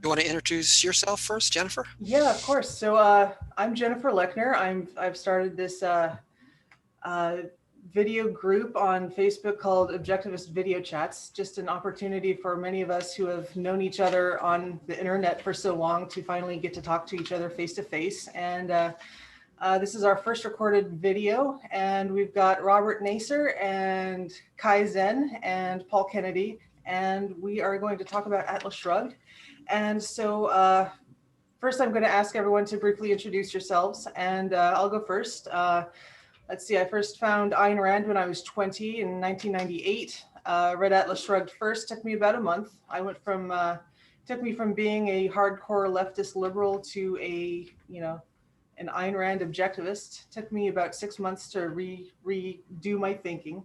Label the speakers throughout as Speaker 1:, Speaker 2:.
Speaker 1: You want to introduce yourself first, Jennifer?
Speaker 2: Yeah, of course. So I'm Jennifer Lechner. I've started this uh, video group on Facebook called Objectivist Video Chats. Just an opportunity for many of us who have known each other on the internet for so long to finally get to talk to each other face to face. And this is our first recorded video, and we've got Robert Naser and Kai Zen and Paul Kennedy, and we are going to talk about Atlas Shrugged. And so first, I'm going to ask everyone to briefly introduce yourselves, and I'll go first. Let's see, I first found Ayn Rand when I was 20 in 1998. Read Atlas Shrugged first, took me about a month. I went from, took me from being a hardcore leftist liberal to an Ayn Rand objectivist. Took me about 6 months to redo my thinking.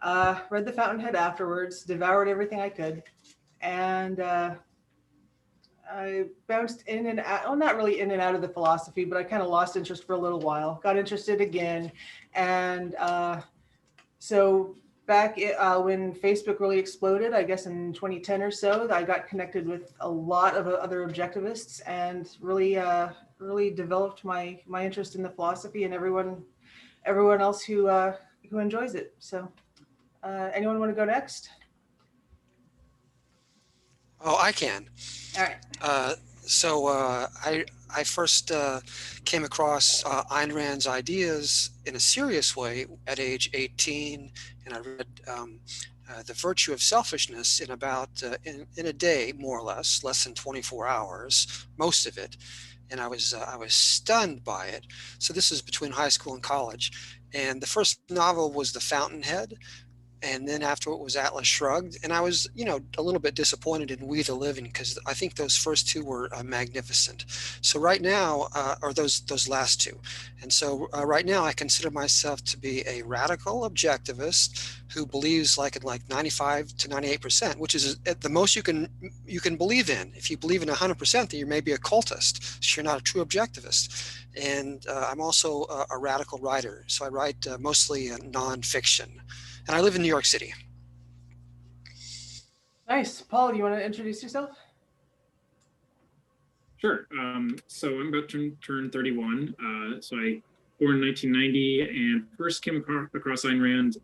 Speaker 2: Read The Fountainhead afterwards, devoured everything I could, and I bounced in and out, well, not really in and out of the philosophy, but I kind of lost interest for a little while, got interested again. And so back when Facebook really exploded, I guess in 2010 or so, I got connected with a lot of other objectivists and really developed my interest in the philosophy and everyone else who enjoys it. So anyone want to go next?
Speaker 1: Oh, I can.
Speaker 2: All right.
Speaker 1: I first came across Ayn Rand's ideas in a serious way at age 18, and I read The Virtue of Selfishness in about in a day, more or less than 24 hours, most of it, and I was stunned by it. So this is between high school and college, and the first novel was The Fountainhead. And then after it was Atlas Shrugged, and I was, a little bit disappointed in We the Living because I think those first two were magnificent. So right now, or those last two, and so right now I consider myself to be a radical objectivist who believes in 95 to 98%, which is at the most you can believe in. If you believe in 100%, then you may be a cultist. So you're not a true objectivist. And I'm also a radical writer, so I write mostly nonfiction. And I live in New York City.
Speaker 2: Nice. Paul, you want to introduce yourself?
Speaker 3: Sure. So I'm about to turn 31. So I born in 1990 and first came across Ayn Rand.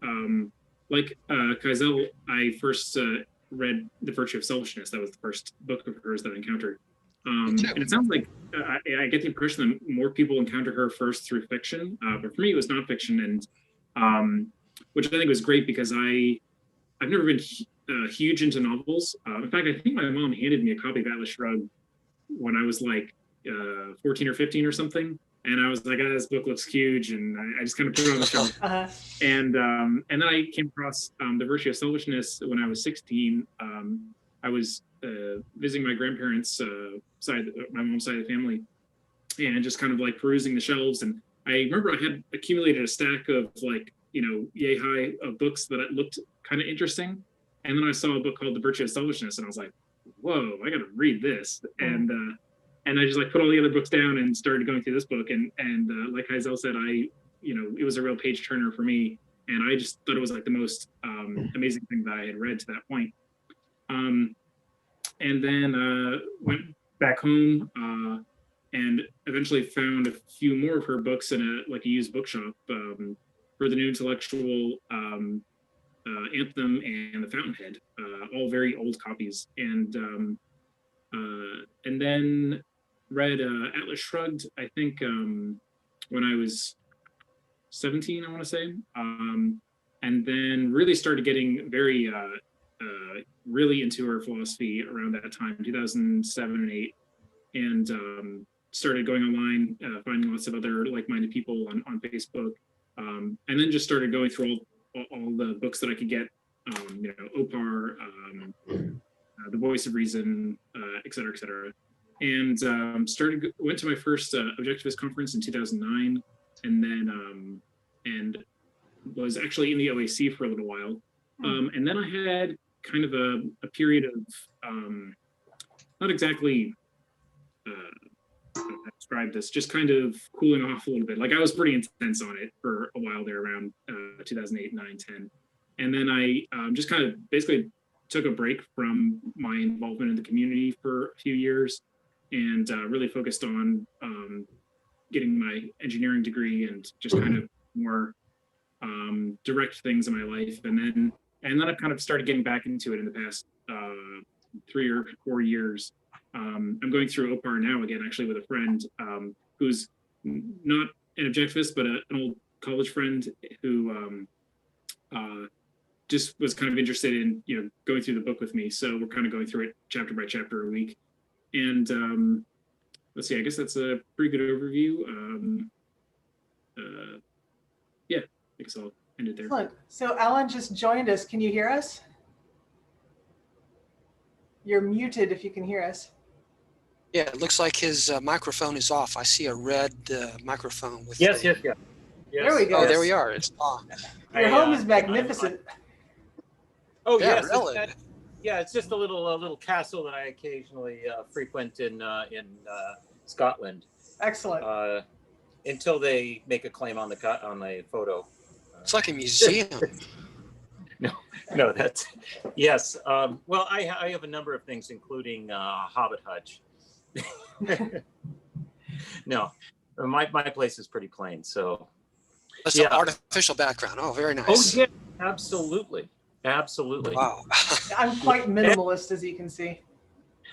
Speaker 3: Like Kaizel, I first read The Virtue of Selfishness. That was the first book of hers that I encountered. And it sounds like I get the impression that more people encounter her first through fiction. But for me, it was nonfiction, and which I think was great because I've never been huge into novels. In fact, I think my mom handed me a copy of Atlas Shrugged when I was 14 or 15 or something. And I was like, this book looks huge. And I just kind of put it on the shelf.
Speaker 2: Uh-huh.
Speaker 3: And then I came across The Virtue of Selfishness when I was 16. I was visiting my grandparents' side, my mom's side of the family, and just kind of perusing the shelves. And I remember I had accumulated a stack of yay high of books that looked kind of interesting. And then I saw a book called The Virtue of Selfishness, and I was like, whoa, I got to read this. And I just put all the other books down and started going through this book. And like Hazel said, it was a real page turner for me. And I just thought it was the most amazing thing that I had read to that point. And then went back home and eventually found a few more of her books in a used bookshop for the New Intellectual, Anthem, and The Fountainhead, all very old copies. And then read Atlas Shrugged, I think when I was 17, I want to say. And then really started getting very, really into her philosophy around that time, 2007 and 8. And started going online, finding lots of other like-minded people on Facebook. And then just started going through all the books that I could get, Opar, The Voice of Reason, et cetera, et cetera. And went to my first Objectivist conference in 2009, and then and was actually in the OAC for a little while. And then I had kind of a period of not exactly how to describe this, just kind of cooling off a little bit. I was pretty intense on it for a while there around 2008, 9, 10. And then I just kind of basically took a break from my involvement in the community for a few years and really focused on getting my engineering degree and just kind of more direct things in my life. And then I've kind of started getting back into it in the past 3 or 4 years. I'm going through OPAR now again, actually, with a friend who's not an objectivist, but an old college friend who just was kind of interested in, going through the book with me. So we're kind of going through it chapter by chapter a week. And let's see, I guess that's a pretty good overview. Yeah, I guess I'll end it there.
Speaker 2: Excellent. So Alan just joined us. Can you hear us? You're muted if you can hear us.
Speaker 1: Yeah, it looks like his microphone is off. I see a red microphone with
Speaker 4: Yes.
Speaker 2: There we go.
Speaker 1: Oh, there we are. It's on.
Speaker 2: Your home is magnificent.
Speaker 4: Oh
Speaker 1: Yeah,
Speaker 4: yes,
Speaker 1: really?
Speaker 4: It's just a little castle that I occasionally frequent in Scotland.
Speaker 2: Excellent.
Speaker 4: Until they make a claim on the photo.
Speaker 1: It's like a museum.
Speaker 4: No, that's yes. Well, I have a number of things, including Hobbit Hutch. No, my place is pretty plain. So
Speaker 1: That's an artificial background. Oh, very nice.
Speaker 4: oh yeah, absolutely.
Speaker 1: Wow.
Speaker 2: I'm quite minimalist, as you can see.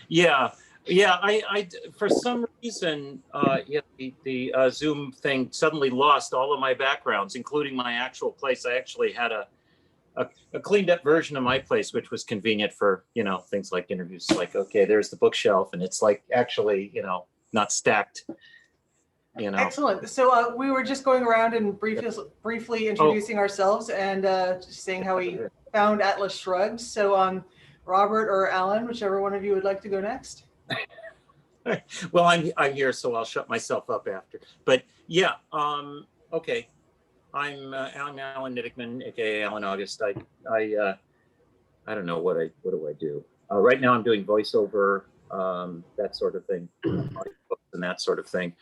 Speaker 4: Yeah. I for some reason, the Zoom thing suddenly lost all of my backgrounds, including my actual place. I actually had a cleaned up version of my place, which was convenient for, things like interviews. Like, okay, there's the bookshelf, and it's like actually, not stacked.
Speaker 2: Excellent. So we were just going around and briefly introducing ourselves and just saying how we found Atlas Shrugged. So Robert or Alan, whichever one of you would like to go next.
Speaker 4: Well, I'm here, so I'll shut myself up after. But yeah, okay. I'm Alan Nittickman, aka Alan August. I don't know what do I do. Right now, I'm doing voiceover, that sort of thing, and that sort of thing.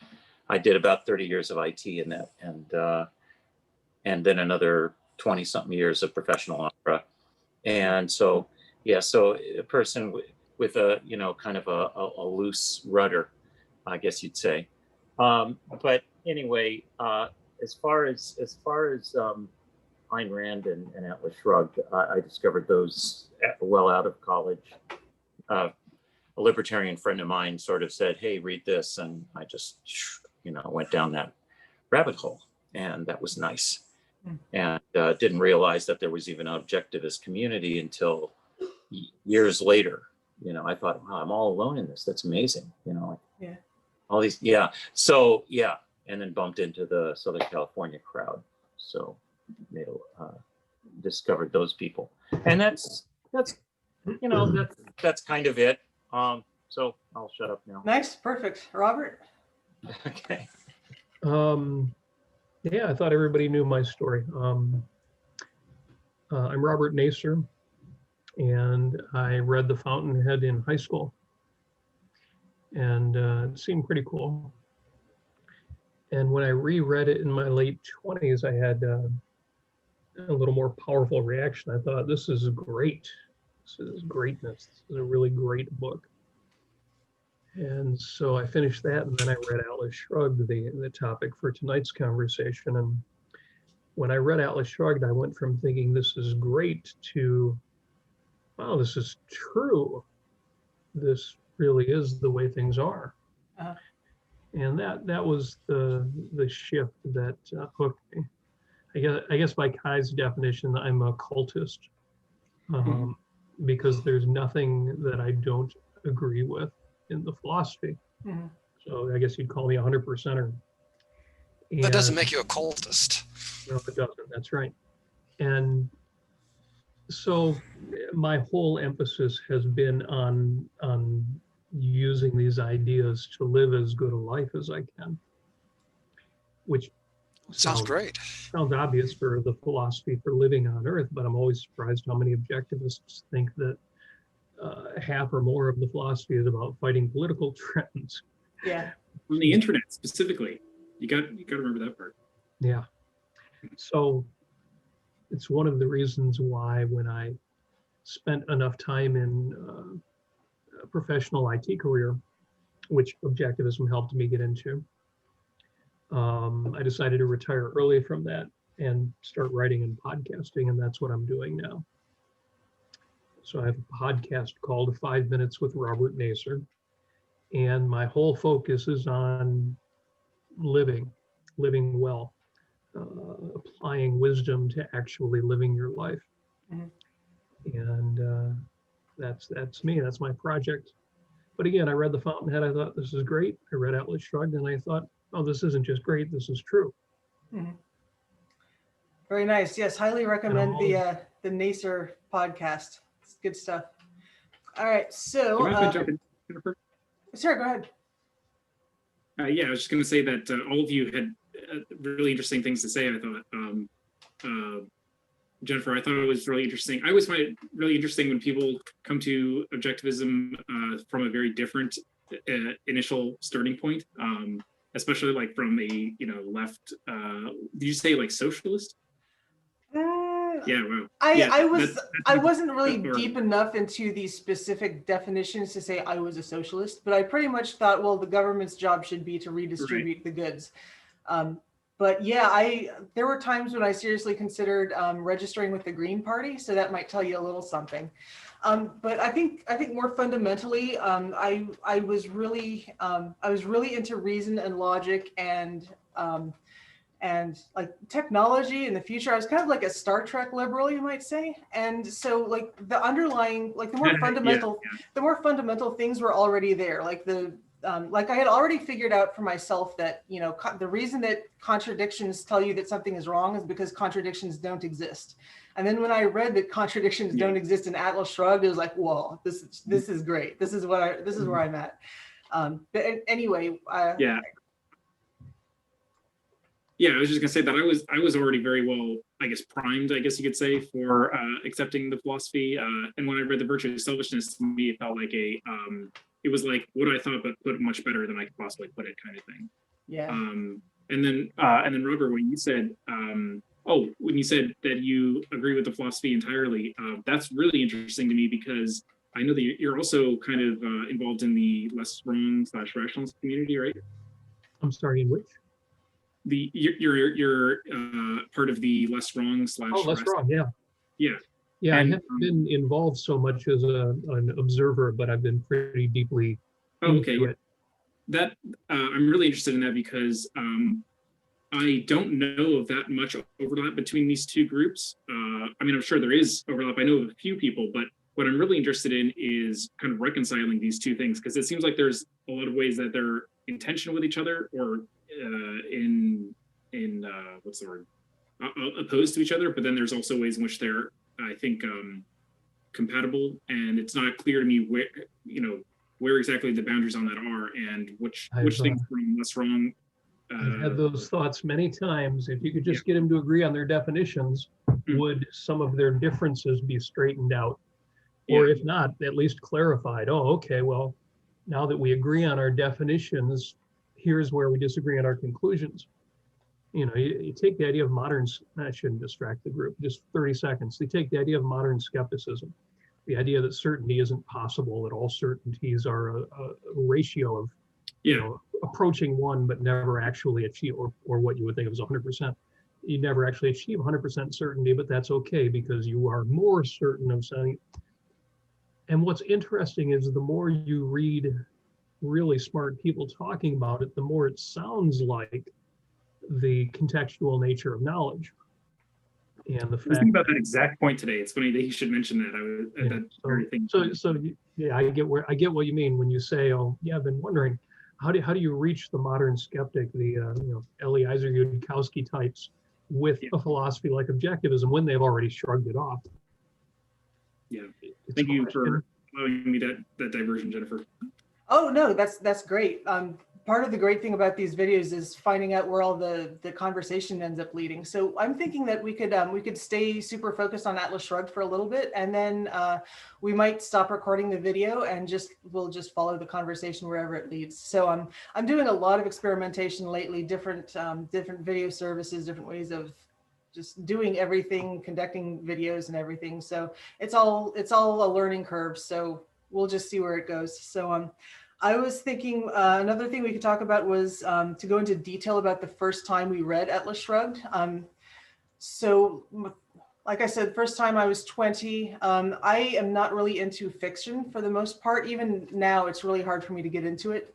Speaker 4: I did about 30 years of IT in that, and then another 20-something years of professional opera. And so, so a person with a, kind of a loose rudder, I guess you'd say. But anyway, as far as Ayn Rand and Atlas Shrugged, I discovered those well out of college. A libertarian friend of mine sort of said, "Hey, read this," and I just, went down that rabbit hole, and that was nice. And didn't realize that there was even an objectivist community until years later. I thought, wow, I'm all alone in this. That's amazing. All these, So and then bumped into the Southern California crowd. So discovered those people, and that's kind of it. So I'll shut up now.
Speaker 2: Nice, perfect. Robert.
Speaker 4: Okay.
Speaker 5: I thought everybody knew my story. I'm Robert Nacer, and I read The Fountainhead in high school, and it seemed pretty cool. And when I reread it in my late 20s, I had a little more powerful reaction. I thought, this is great. This is greatness. This is a really great book. And so I finished that, and then I read Atlas Shrugged, the topic for tonight's conversation. And when I read Atlas Shrugged, I went from thinking this is great to, wow, this is true. This really is the way things are. And that was the shift that hooked me. I guess by Kai's definition, I'm a cultist, because there's nothing that I don't agree with in the philosophy. So I guess you'd call me 100%er.
Speaker 1: That doesn't make you a cultist.
Speaker 5: No, it doesn't. That's right. And so my whole emphasis has been on using these ideas to live as good a life as I can, which
Speaker 1: Sounds great.
Speaker 5: Sounds obvious for the philosophy for living on Earth, but I'm always surprised how many objectivists think that half or more of the philosophy is about fighting political trends.
Speaker 2: Yeah.
Speaker 3: On the internet specifically, you got to remember that part.
Speaker 5: Yeah. So it's one of the reasons why when I spent enough time in a professional IT career, which Objectivism helped me get into. I decided to retire early from that and start writing and podcasting, and that's what I'm doing now. So I have a podcast called 5 Minutes with Robert Naser, and my whole focus is on living well, applying wisdom to actually living your life. And that's me, that's my project. But again, I read The Fountainhead, I thought this is great. I read Atlas Shrugged, and I thought, oh, this isn't just great, this is true.
Speaker 2: Very nice. Yes, highly recommend the Naser podcast. It's good stuff. All right, so
Speaker 3: Do you mind if I jump in, Jennifer?
Speaker 2: sure, go ahead.
Speaker 3: Yeah, I was just going to say that all of you had really interesting things to say. I thought, Jennifer, I thought it was really interesting. I always find it really interesting when people come to Objectivism from a very different initial starting point, especially like from a left. Did you say like socialist? Yeah, wow.
Speaker 2: I wasn't really deep enough into these specific definitions to say I was a socialist, but I pretty much thought, well, the government's job should be to redistribute the goods. But yeah, there were times when I seriously considered registering with the Green Party, so that might tell you a little something. But I think more fundamentally, I was really into reason and logic and like technology in the future. I was kind of like a Star Trek liberal, you might say. And so like the underlying, like the more fundamental things were already there. Like like I had already figured out for myself that, the reason that contradictions tell you that something is wrong is because contradictions don't exist. And then when I read that contradictions don't exist in Atlas Shrugged, it was like, whoa, this is great. This is where I'm at. But anyway,
Speaker 3: Yeah, I was just gonna say that I was already very well, I guess, primed, I guess you could say, for accepting the philosophy. And when I read The Virtue of Selfishness, to me, it felt like it was like what I thought, but put much better than I could possibly put it, kind of thing.
Speaker 2: Yeah.
Speaker 3: And then Robert, when you said, when you said that you agree with the philosophy entirely, that's really interesting to me because I know that you're also kind of involved in the less wrong / rationalist community, right?
Speaker 5: I'm sorry, in which?
Speaker 3: You're part of the less wrong /
Speaker 5: less wrong,
Speaker 3: yeah.
Speaker 5: And, I haven't been
Speaker 3: um,
Speaker 5: involved so much as an observer, but I've been pretty deeply into it.
Speaker 3: That I'm really interested in that because I don't know of that much overlap between these two groups. I mean, I'm sure there is overlap. I know of a few people, but what I'm really interested in is kind of reconciling these two things, because it seems like there's a lot of ways that they're in tension with each other, or in what's the word, opposed to each other. But then there's also ways in which they're, I think, compatible, and it's not clear to me where exactly the boundaries on that are, and which things are less wrong.
Speaker 5: I've had those thoughts many times. If you could just get them to agree on their definitions, would some of their differences be straightened out? Or if not, at least clarified. Oh, okay, well, now that we agree on our definitions, here's where we disagree on our conclusions. You take the idea of modern, I shouldn't distract the group, just 30 seconds. They take the idea of modern skepticism, the idea that certainty isn't possible, that all certainties are a ratio of, approaching one, but never actually achieve, or what you would think of as 100%. You never actually achieve 100% certainty, but that's okay because you are more certain of something. And what's interesting is the more you read really smart people talking about it, the more it sounds like the contextual nature of knowledge. And the
Speaker 3: I was thinking about that exact point today. It's funny that you should mention that.
Speaker 5: I get what you mean when you say, oh yeah, I've been wondering, how do you reach the modern skeptic, the Eliezer Yudkowsky types, with a philosophy like Objectivism when they've already shrugged it off?
Speaker 3: Yeah, thank you for allowing me that diversion, Jennifer.
Speaker 2: Oh no, that's great. Part of the great thing about these videos is finding out where all the conversation ends up leading. So I'm thinking that we could stay super focused on Atlas Shrugged for a little bit, and then we might stop recording the video and we'll just follow the conversation wherever it leads. So I'm doing a lot of experimentation lately, different video services, different ways of just doing everything, conducting videos and everything. So it's all a learning curve. So we'll just see where it goes. So I was thinking another thing we could talk about was to go into detail about the first time we read Atlas Shrugged. So like I said, first time I was 20. I am not really into fiction for the most part. Even now, it's really hard for me to get into it.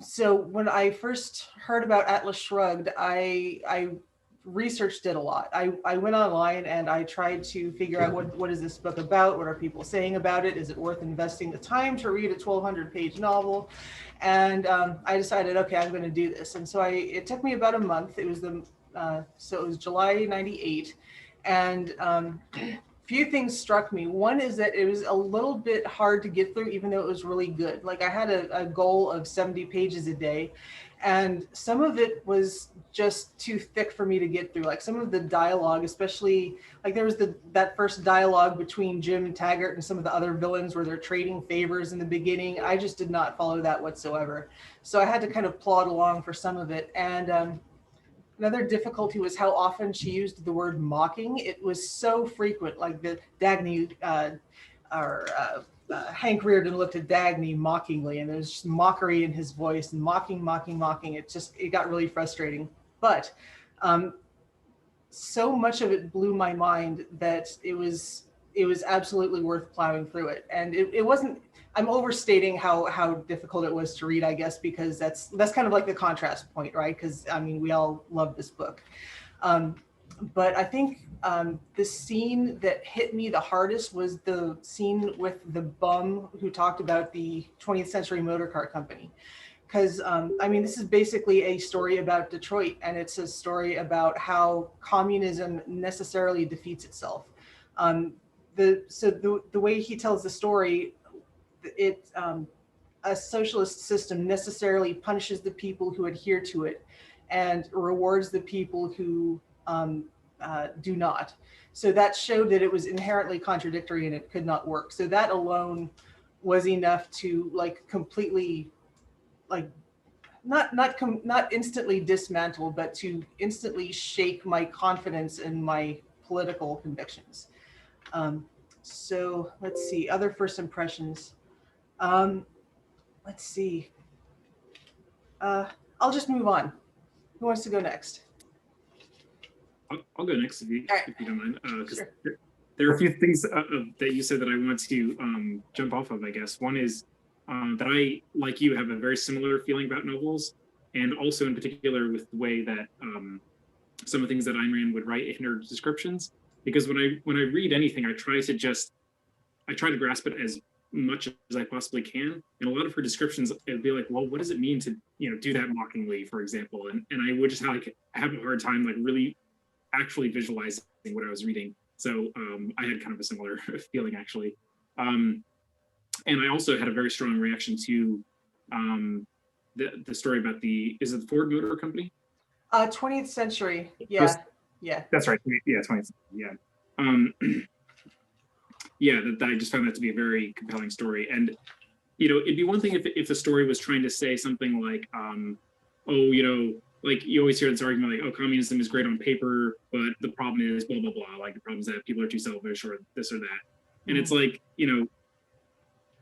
Speaker 2: So when I first heard about Atlas Shrugged, I researched it a lot. I went online and I tried to figure out what is this book about? What are people saying about it? Is it worth investing the time to read a 1,200-page novel? And I decided, okay, I'm going to do this. And so it took me about a month. It was so it was July '98, and few things struck me. One is that it was a little bit hard to get through, even though it was really good. Like I had a goal of 70 pages a day, and some of it was just too thick for me to get through. Like some of the dialogue, especially like there was that first dialogue between Jim and Taggart and some of the other villains where they're trading favors in the beginning. I just did not follow that whatsoever. So I had to kind of plod along for some of it. And another difficulty was how often she used the word mocking. It was so frequent, like the Dagny Hank Reardon looked at Dagny mockingly, and there's just mockery in his voice and mocking. It got really frustrating. But so much of it blew my mind that it was absolutely worth plowing through it. And it wasn't, I'm overstating how difficult it was to read, I guess, because that's kind of like the contrast point, right? Because I mean, we all love this book. But I think the scene that hit me the hardest was the scene with the bum who talked about the 20th Century Motor Car Company. Because I mean, this is basically a story about Detroit, and it's a story about how communism necessarily defeats itself. The way he tells the story, a socialist system necessarily punishes the people who adhere to it and rewards the people who do not. So that showed that it was inherently contradictory and it could not work. So that alone was enough to like completely, like not instantly dismantle, but to instantly shake my confidence in my political convictions. So let's see, other first impressions. Let's see. I'll just move on. Who wants to go next?
Speaker 3: I'll go next if you don't mind.
Speaker 2: Sure.
Speaker 3: There are a few things that you said that I want to jump off of, I guess. One is that I, like you, have a very similar feeling about novels, and also in particular with the way that some of the things that Ayn Rand would write in her descriptions. Because when I read anything, I try to grasp it as much as I possibly can. And a lot of her descriptions, it'd be like, well, what does it mean to, do that mockingly, for example? And I would just have a hard time really actually visualizing what I was reading. So I had kind of a similar feeling, actually. And I also had a very strong reaction to the story about is it the Ford Motor Company?
Speaker 2: 20th Century, yeah. Yeah.
Speaker 3: That's right. Yeah, 20th. Yeah. Yeah, that I just found that to be a very compelling story. And, it'd be one thing if the story was trying to say something like, like you always hear this argument like, oh, communism is great on paper, but the problem is blah, blah, blah. Like the problem is that people are too selfish or this or that. And it's like,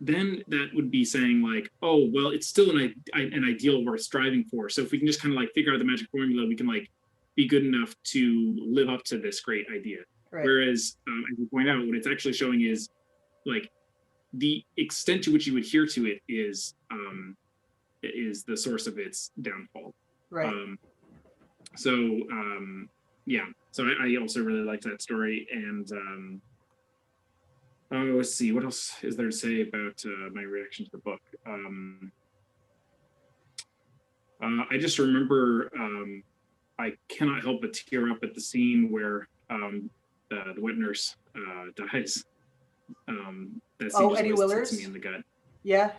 Speaker 3: then that would be saying like, oh, well, it's still an ideal worth striving for. So if we can just kind of figure out the magic formula, we can be good enough to live up to this great idea. Right. Whereas, as you point out, what it's actually showing is the extent to which you adhere to it is the source of its downfall.
Speaker 2: Right.
Speaker 3: Yeah. So I also really liked that story. And let's see, what else is there to say about my reaction to the book? I just remember I cannot help but tear up at the scene where the wet nurse dies. That scene just
Speaker 2: Eddie
Speaker 3: always
Speaker 2: Willers?
Speaker 3: hits me in the gut.
Speaker 2: Yeah.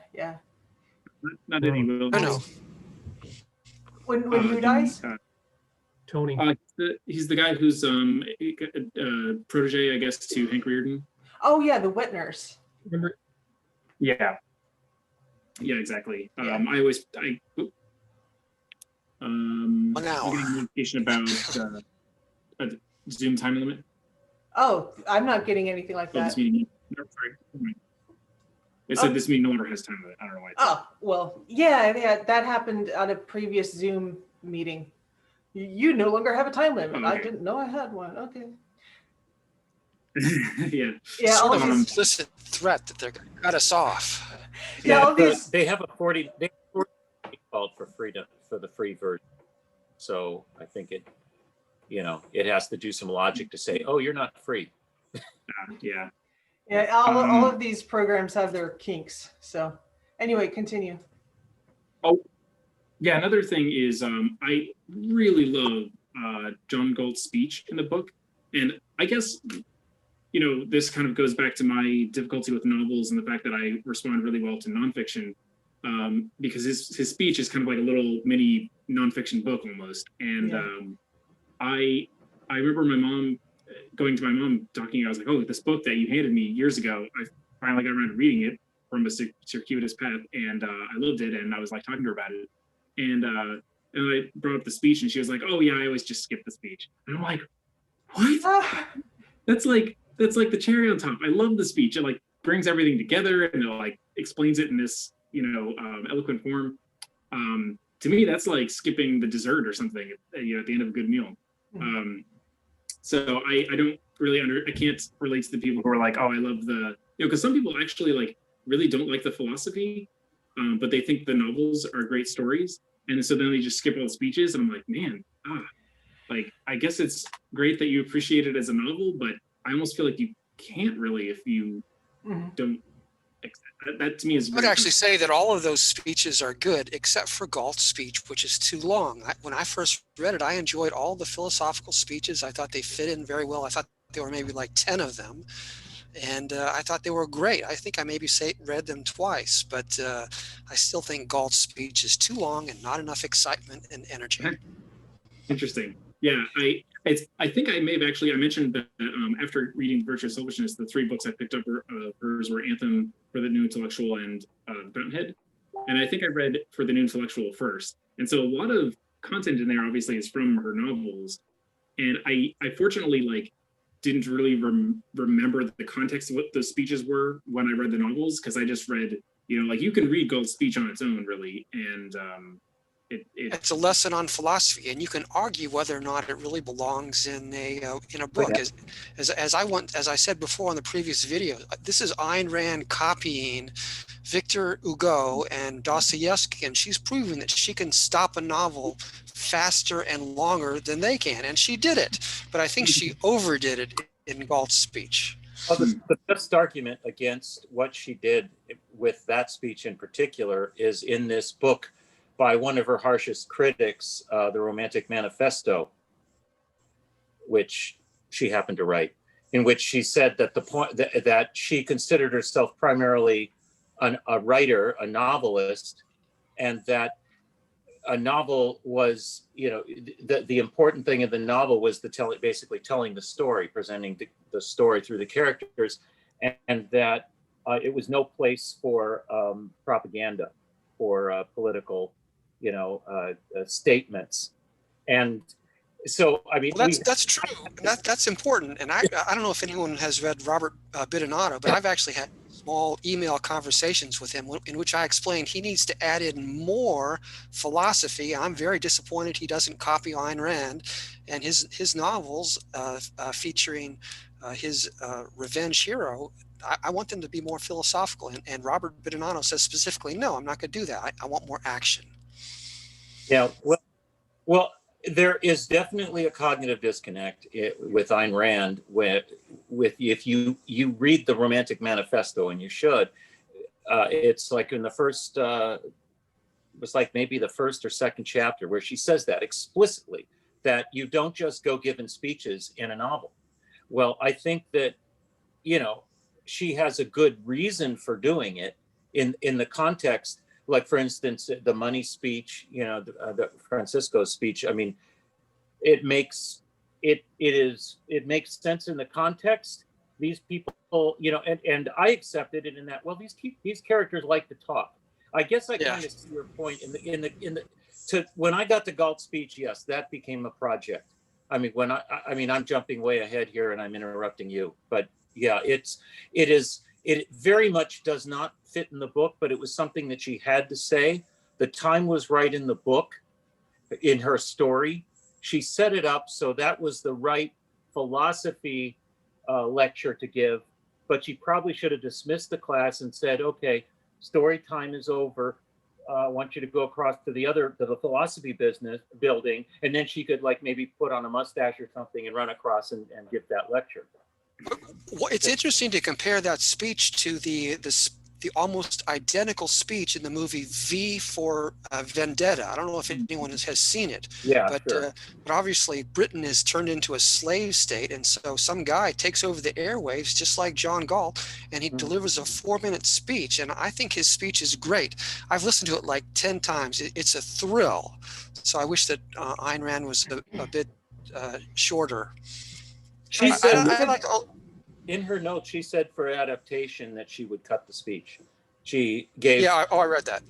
Speaker 3: Not Eddie Willers.
Speaker 1: I know.
Speaker 2: When who dies?
Speaker 5: Tony.
Speaker 3: He's the guy who's protege, I guess, to Hank Reardon.
Speaker 2: Oh yeah, the wet nurse.
Speaker 5: Remember?
Speaker 3: Yeah, exactly.
Speaker 2: Yeah.
Speaker 3: I'm
Speaker 1: now.
Speaker 3: getting a notification about a Zoom time limit?
Speaker 2: Oh, I'm not getting anything like
Speaker 3: Oh,
Speaker 2: that.
Speaker 3: this meeting. No, sorry. It said this meeting no longer has time limit. I don't know why.
Speaker 2: Oh, well, yeah, that happened at a previous Zoom meeting. You no longer have a time limit.
Speaker 3: Oh,
Speaker 2: I
Speaker 3: okay.
Speaker 2: didn't know I had one. Okay.
Speaker 3: Yeah.
Speaker 2: Yeah,
Speaker 1: Sort
Speaker 2: all
Speaker 1: of an
Speaker 2: these,
Speaker 1: implicit threat that they're going to cut us off.
Speaker 2: yeah, all these.
Speaker 4: They have a 40 called for freedom for the free version. So I think it, it has to do some logic to say, oh, you're not free.
Speaker 3: Yeah.
Speaker 2: Yeah, all of these programs have their kinks. So anyway, continue.
Speaker 3: Oh, yeah. Another thing is I really love John Galt's speech in the book. And I guess, this kind of goes back to my difficulty with novels and the fact that I respond really well to nonfiction, because his speech is kind of like a little mini nonfiction book almost. And I remember my mom going to my mom talking. I was like, "Oh, this book that you handed me years ago, I finally got around to reading it from a circuitous path, and I loved it." And I was like talking to her about it, and I brought up the speech, and she was like, "Oh yeah, I always just skip the speech." And I'm like, "What? That's like the cherry on top. I love the speech. It like brings everything together, and it like explains it in this eloquent form. To me, that's like skipping the dessert or something at the end of a good meal." So I don't really I can't relate to the people who are like, "Oh, I love the," because some people actually like really don't like the philosophy, but they think the novels are great stories, and so then they just skip all the speeches, and I'm like, man, like I guess it's great that you appreciate it as a novel, but I almost feel like you can't really if you don't. That to me is.
Speaker 1: I would actually say that all of those speeches are good, except for Galt's speech, which is too long. When I first read it, I enjoyed all the philosophical speeches. I thought they fit in very well. I thought there were maybe like 10 of them. And I thought they were great. I think I maybe read them twice, but I still think Galt's speech is too long and not enough excitement and energy.
Speaker 3: Interesting. Yeah, I think I may have actually, I mentioned that after reading Virtue of Selfishness, the 3 books I picked up hers were Anthem, For the New Intellectual, and Fountainhead. And I think I read For the New Intellectual first. And so a lot of content in there obviously is from her novels. And I fortunately like didn't really remember the context of what those speeches were when I read the novels, because I just read, like you can read Galt's speech on its own really. And
Speaker 1: it's a lesson on philosophy, and you can argue whether or not it really belongs in a book. As I said before in the previous video, this is Ayn Rand copying Victor Hugo and Dostoevsky, and she's proven that she can stop a novel faster and longer than they can, and she did it. But I think she overdid it in Galt's speech.
Speaker 4: Well, the best argument against what she did with that speech in particular is in this book by one of her harshest critics, The Romantic Manifesto, which she happened to write, in which she said that the point that she considered herself primarily a writer, a novelist, and that a novel was, the important thing in the novel was basically telling the story, presenting the story through the characters, and that it was no place for propaganda or political statements. And so, I mean,
Speaker 1: that's true. That's important. And I don't know if anyone has read Robert Bidinato, but I've actually had small email conversations with him in which I explained he needs to add in more philosophy. I'm very disappointed he doesn't copy Ayn Rand, and his novels featuring his revenge hero. I want them to be more philosophical. And Robert Bidinato says specifically, no, I'm not going to do that. I want more action.
Speaker 4: Yeah, well, there is definitely a cognitive disconnect with Ayn Rand. With if you read the Romantic Manifesto, and you should, it's like in the first, it was like maybe the first or second chapter where she says that explicitly, that you don't just go giving speeches in a novel. Well, I think that she has a good reason for doing it in the context. Like, for instance, the money speech, the Francisco's speech. I mean, it makes sense in the context. These people, and I accepted it in that. Well, these characters like to talk. I guess I kind of see your point in the when I got to Galt's speech. Yes, that became a project I mean, I mean, I'm jumping way ahead here and I'm interrupting you, but yeah, it very much does not fit in the book, but it was something that she had to say. The time was right in the book, in her story. She set it up so that was the right philosophy lecture to give, but she probably should have dismissed the class and said, okay, story time is over. I want you to go across to the philosophy business building. And then she could like maybe put on a mustache or something and run across and give that lecture.
Speaker 1: Well, it's interesting to compare that speech to the almost identical speech in the movie V for Vendetta. I don't know if anyone has seen it,
Speaker 4: Yeah,
Speaker 1: but
Speaker 4: sure.
Speaker 1: but obviously Britain is turned into a slave state, and so some guy takes over the airwaves, just like John Galt, and he delivers a 4-minute speech. And I think his speech is great. I've listened to it like 10 times. It's a thrill. So I wish that Ayn Rand was a bit shorter.
Speaker 4: She said,
Speaker 1: I like all.
Speaker 4: in her notes, she said for adaptation that she would cut the speech. She gave.
Speaker 1: Yeah, I read that.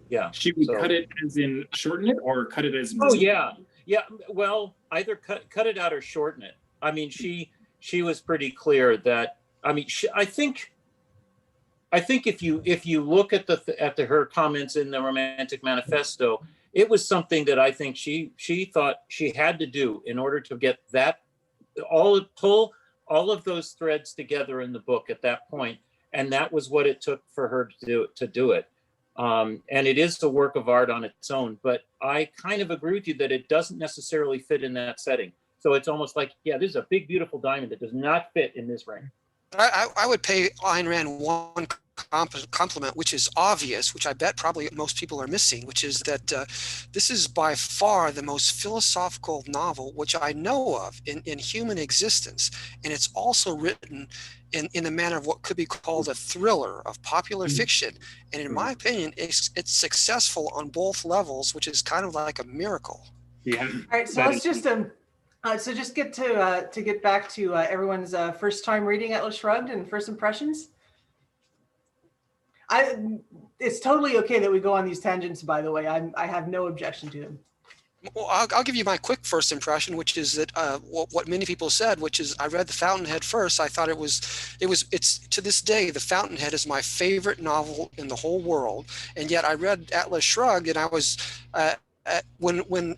Speaker 4: Yeah.
Speaker 3: She would cut it as in shorten it, or cut it as.
Speaker 4: Oh yeah, yeah. Well, either cut it out or shorten it. I mean, she was pretty clear that. I mean, I think if you look at her comments in the Romantic Manifesto, it was something that I think she thought she had to do in order to get that pull all of those threads together in the book at that point, and that was what it took for her to do it. And it is a work of art on its own, but I kind of agree with you that it doesn't necessarily fit in that setting. So it's almost like, yeah, this is a big, beautiful diamond that does not fit in this ring.
Speaker 1: I would pay Ayn Rand one compliment, which is obvious, which I bet probably most people are missing, which is that this is by far the most philosophical novel which I know of in human existence. And it's also written in the manner of what could be called a thriller of popular fiction. And in my opinion, it's successful on both levels, which is kind of like a miracle.
Speaker 3: Yeah.
Speaker 2: All right, so let's just get to get back to everyone's first time reading Atlas Shrugged and first impressions. It's totally okay that we go on these tangents, by the way. I have no objection to them.
Speaker 1: Well, I'll give you my quick first impression, which is that what many people said, which is I read The Fountainhead first. I thought it's to this day, The Fountainhead is my favorite novel in the whole world. And yet I read Atlas Shrugged, and I was when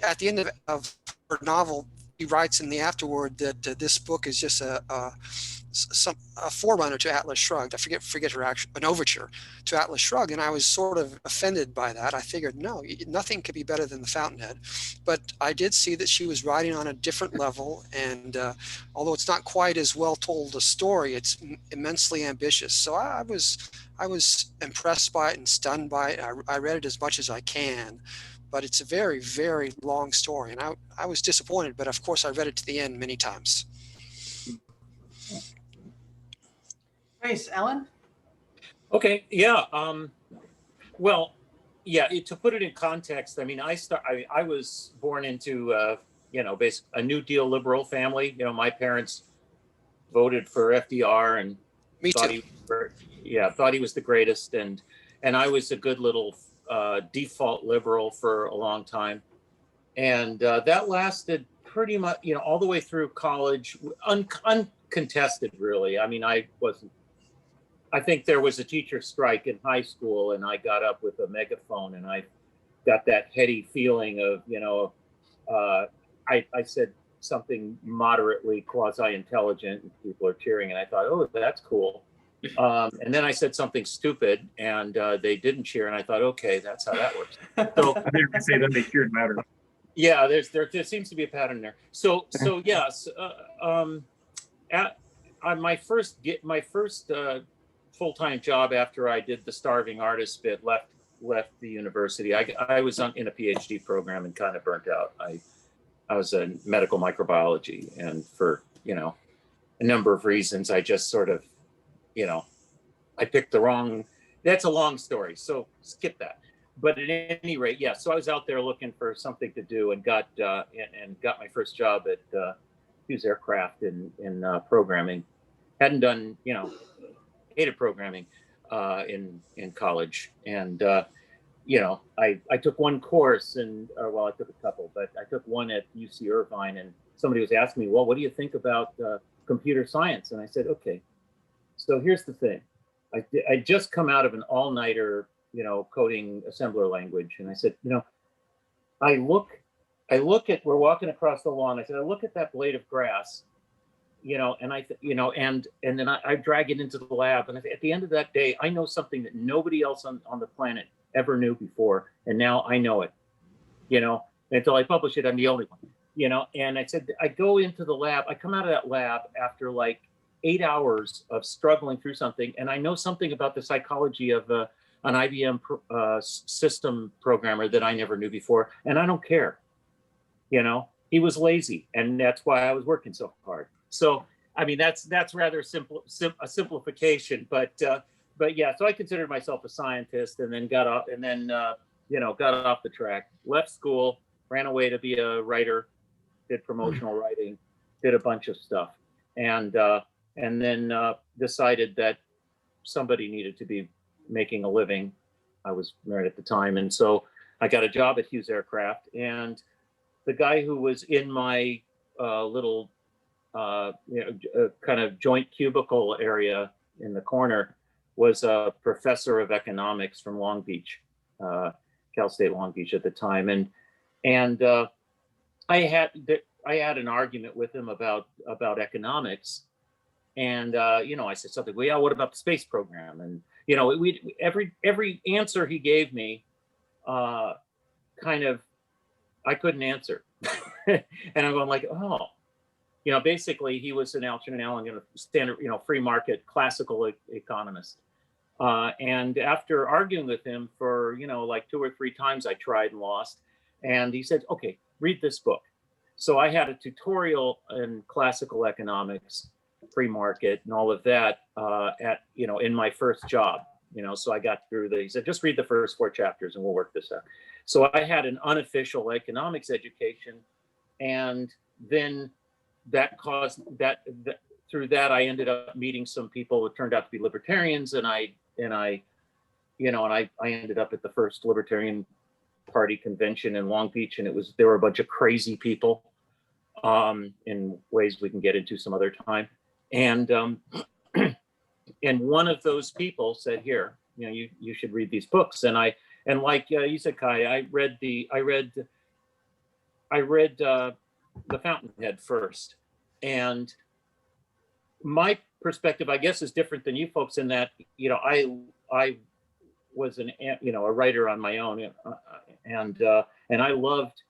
Speaker 1: at the end of her novel, he writes in the afterword that this book is just a forerunner to Atlas Shrugged. I forget her an overture to Atlas Shrugged, and I was sort of offended by that. I figured, no, nothing could be better than The Fountainhead. But I did see that she was writing on a different level, and although it's not quite as well told a story, it's immensely ambitious. So I was impressed by it and stunned by it. I read it as much as I can. But it's a very, very long story, and I was disappointed. But of course, I read it to the end many times.
Speaker 2: Nice, Alan.
Speaker 4: Okay, yeah. Well, yeah. To put it in context, I mean, I was born into basically a New Deal liberal family. You know, my parents voted for FDR and
Speaker 1: Me
Speaker 4: thought
Speaker 1: too.
Speaker 4: thought he was the greatest, and I was a good little default liberal for a long time, and that lasted pretty much, all the way through college, uncontested, really. I mean, I think there was a teacher strike in high school, and I got up with a megaphone, and I got that heady feeling of, I said something moderately quasi-intelligent, and people are cheering, and I thought, oh, that's cool. And then I said something stupid, and they didn't cheer, and I thought, okay, that's how that works. So
Speaker 3: I didn't say that they cheered louder.
Speaker 4: yeah, there seems to be a pattern there. So yes, my first full-time job after I did the starving artist bit, left the university. I was in a PhD program and kind of burnt out. I was in medical microbiology, and for a number of reasons, I just sort of I picked the wrong. That's a long story, so skip that. But at any rate, yeah. So I was out there looking for something to do, and got my first job at Hughes Aircraft in programming. Hadn't done, hated programming in college, and I took one course and, well, I took a couple, but I took one at UC Irvine, and somebody was asking me, well, what do you think about computer science? And I said, okay, so here's the thing. I just come out of an all-nighter, coding assembler language. And I said, I look at, we're walking across the lawn. I said, I look at that blade of grass, and and then I drag it into the lab. And at the end of that day, I know something that nobody else on the planet ever knew before. And now I know it, until I publish it, I'm the only one, and I said, I go into the lab, I come out of that lab after like 8 hours of struggling through something. And I know something about the psychology of an IBM system programmer that I never knew before. And I don't care, he was lazy, and that's why I was working so hard. So, I mean, that's rather a simplification, but yeah, so I considered myself a scientist, and then got off the track, left school, ran away to be a writer, did promotional writing, did a bunch of stuff, and then decided that somebody needed to be making a living. I was married at the time, and so I got a job at Hughes Aircraft, and the guy who was in my little kind of joint cubicle area in the corner was a professor of economics from Long Beach, Cal State Long Beach at the time, and I had an argument with him about economics, and I said something. Well, yeah, what about the space program? And every answer he gave me, kind of, I couldn't answer, and I'm going like, oh. Basically, he was an Alton Allen, standard, free market, classical economist. And after arguing with him for, like 2 or 3 times, I tried and lost. And he said, okay, read this book. So I had a tutorial in classical economics, free market, and all of that in my first job. So I got through he said, just read the first 4 chapters and we'll work this out. So I had an unofficial economics education, and then that caused that through that I ended up meeting some people who turned out to be libertarians, and I ended up at the first Libertarian Party convention in Long Beach, and there were a bunch of crazy people, in ways we can get into some other time, and one of those people said, here, you should read these books, and like you said, Kai, I read The Fountainhead first, and my perspective, I guess, is different than you folks in that I was a writer on my own, and I loved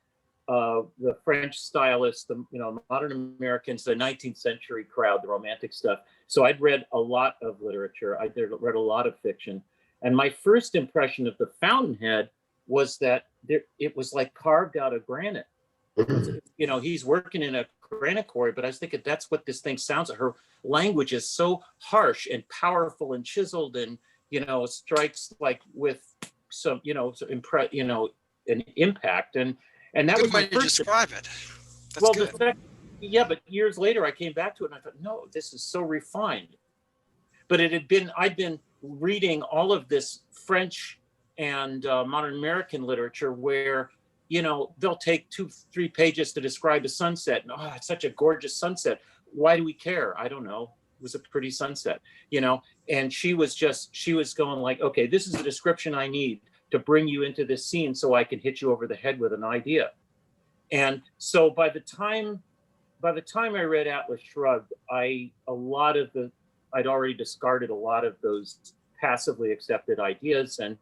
Speaker 4: the French stylists, the modern Americans, the 19th century crowd, the romantic stuff. So I'd read a lot of literature. I read a lot of fiction, and my first impression of The Fountainhead was that it was like carved out of granite. He's working in a granite quarry, but I was thinking that's what this thing sounds like. Her language is so harsh and powerful and chiseled, and strikes like with some an impact, and that
Speaker 1: Good
Speaker 4: was my
Speaker 1: way to
Speaker 4: first
Speaker 1: describe it. That's
Speaker 4: well
Speaker 1: good.
Speaker 4: the fact, yeah, but years later I came back to it and I thought, no, this is so refined. But I'd been reading all of this French and modern American literature where they'll take 2-3 pages to describe a sunset. And, oh, it's such a gorgeous sunset. Why do we care? I don't know. It was a pretty sunset, and she was going like, okay, this is the description I need to bring you into this scene so I can hit you over the head with an idea. And so by the time I read Atlas Shrugged, I'd already discarded a lot of those passively accepted ideas, and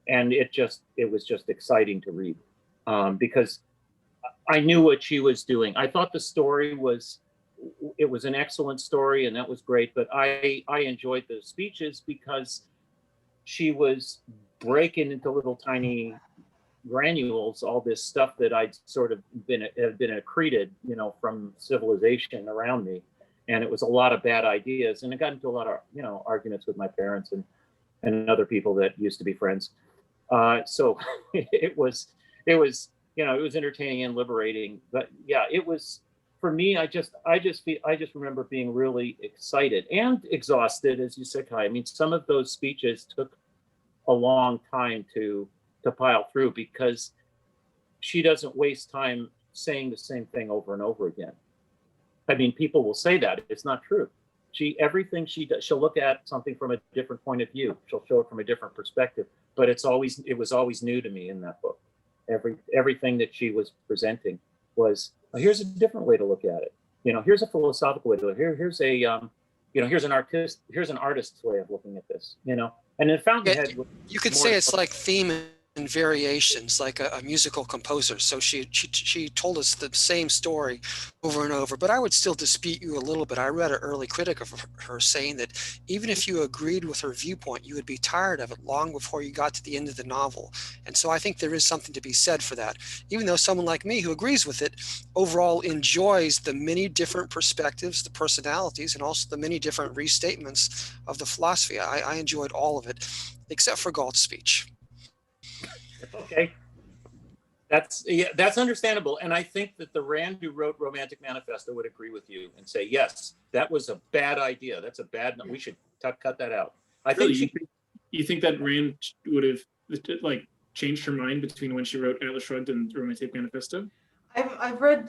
Speaker 4: it was just exciting to read. Because I knew what she was doing. I thought the story was an excellent story, and that was great. But I enjoyed the speeches because she was breaking into little tiny granules all this stuff that I'd sort of been accreted, from civilization around me, and it was a lot of bad ideas, and I got into a lot of arguments with my parents and other people that used to be friends. So it was entertaining and liberating. But yeah, it was, for me, I just remember being really excited and exhausted, as you said, Kai. I mean, some of those speeches took a long time to to pile through, because she doesn't waste time saying the same thing over and over again. I mean, people will say that. It's not true. Everything she does, she'll look at something from a different point of view. She'll show it from a different perspective, but it was always new to me in that book. Everything that she was presenting was, here's a different way to look at it. Here's a philosophical way to look. Here's an artist's way of looking at this. And in Fountainhead,
Speaker 1: you could say it's like theme and variations, like a musical composer. So she told us the same story over and over, but I would still dispute you a little bit. I read an early critic of her saying that even if you agreed with her viewpoint, you would be tired of it long before you got to the end of the novel. And so I think there is something to be said for that. Even though someone like me who agrees with it overall enjoys the many different perspectives, the personalities, and also the many different restatements of the philosophy. I enjoyed all of it, except for Galt's speech.
Speaker 4: Okay, that's understandable, and I think that the Rand who wrote Romantic Manifesto would agree with you and say, yes, that was a bad idea. That's a bad. We should cut that out.
Speaker 3: You think that Rand would have changed her mind between when she wrote Atlas Shrugged and Romantic Manifesto?
Speaker 2: I've read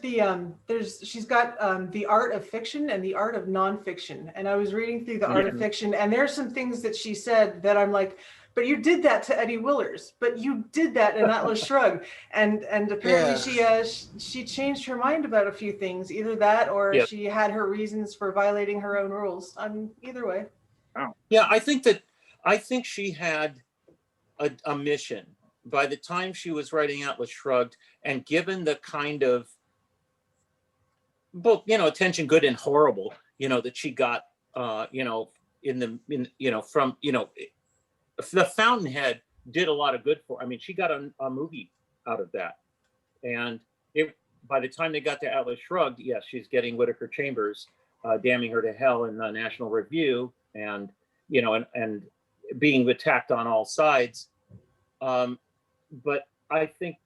Speaker 2: she's got the art of fiction and the art of nonfiction, and I was reading through the art of fiction, and there's some things that she said that I'm like, but you did that to Eddie Willers, but you did that in Atlas Shrugged, and apparently she changed her mind about a few things, either that or she had her reasons for violating her own rules. Either way.
Speaker 4: Wow. Yeah, I think she had a mission by the time she was writing Atlas Shrugged, and given the kind of both attention, good and horrible, that she got, from the Fountainhead did a lot of good for. I mean, she got a movie out of that, and by the time they got to Atlas Shrugged, yes, she's getting Whittaker Chambers damning her to hell in the National Review, and and being attacked on all sides. But I think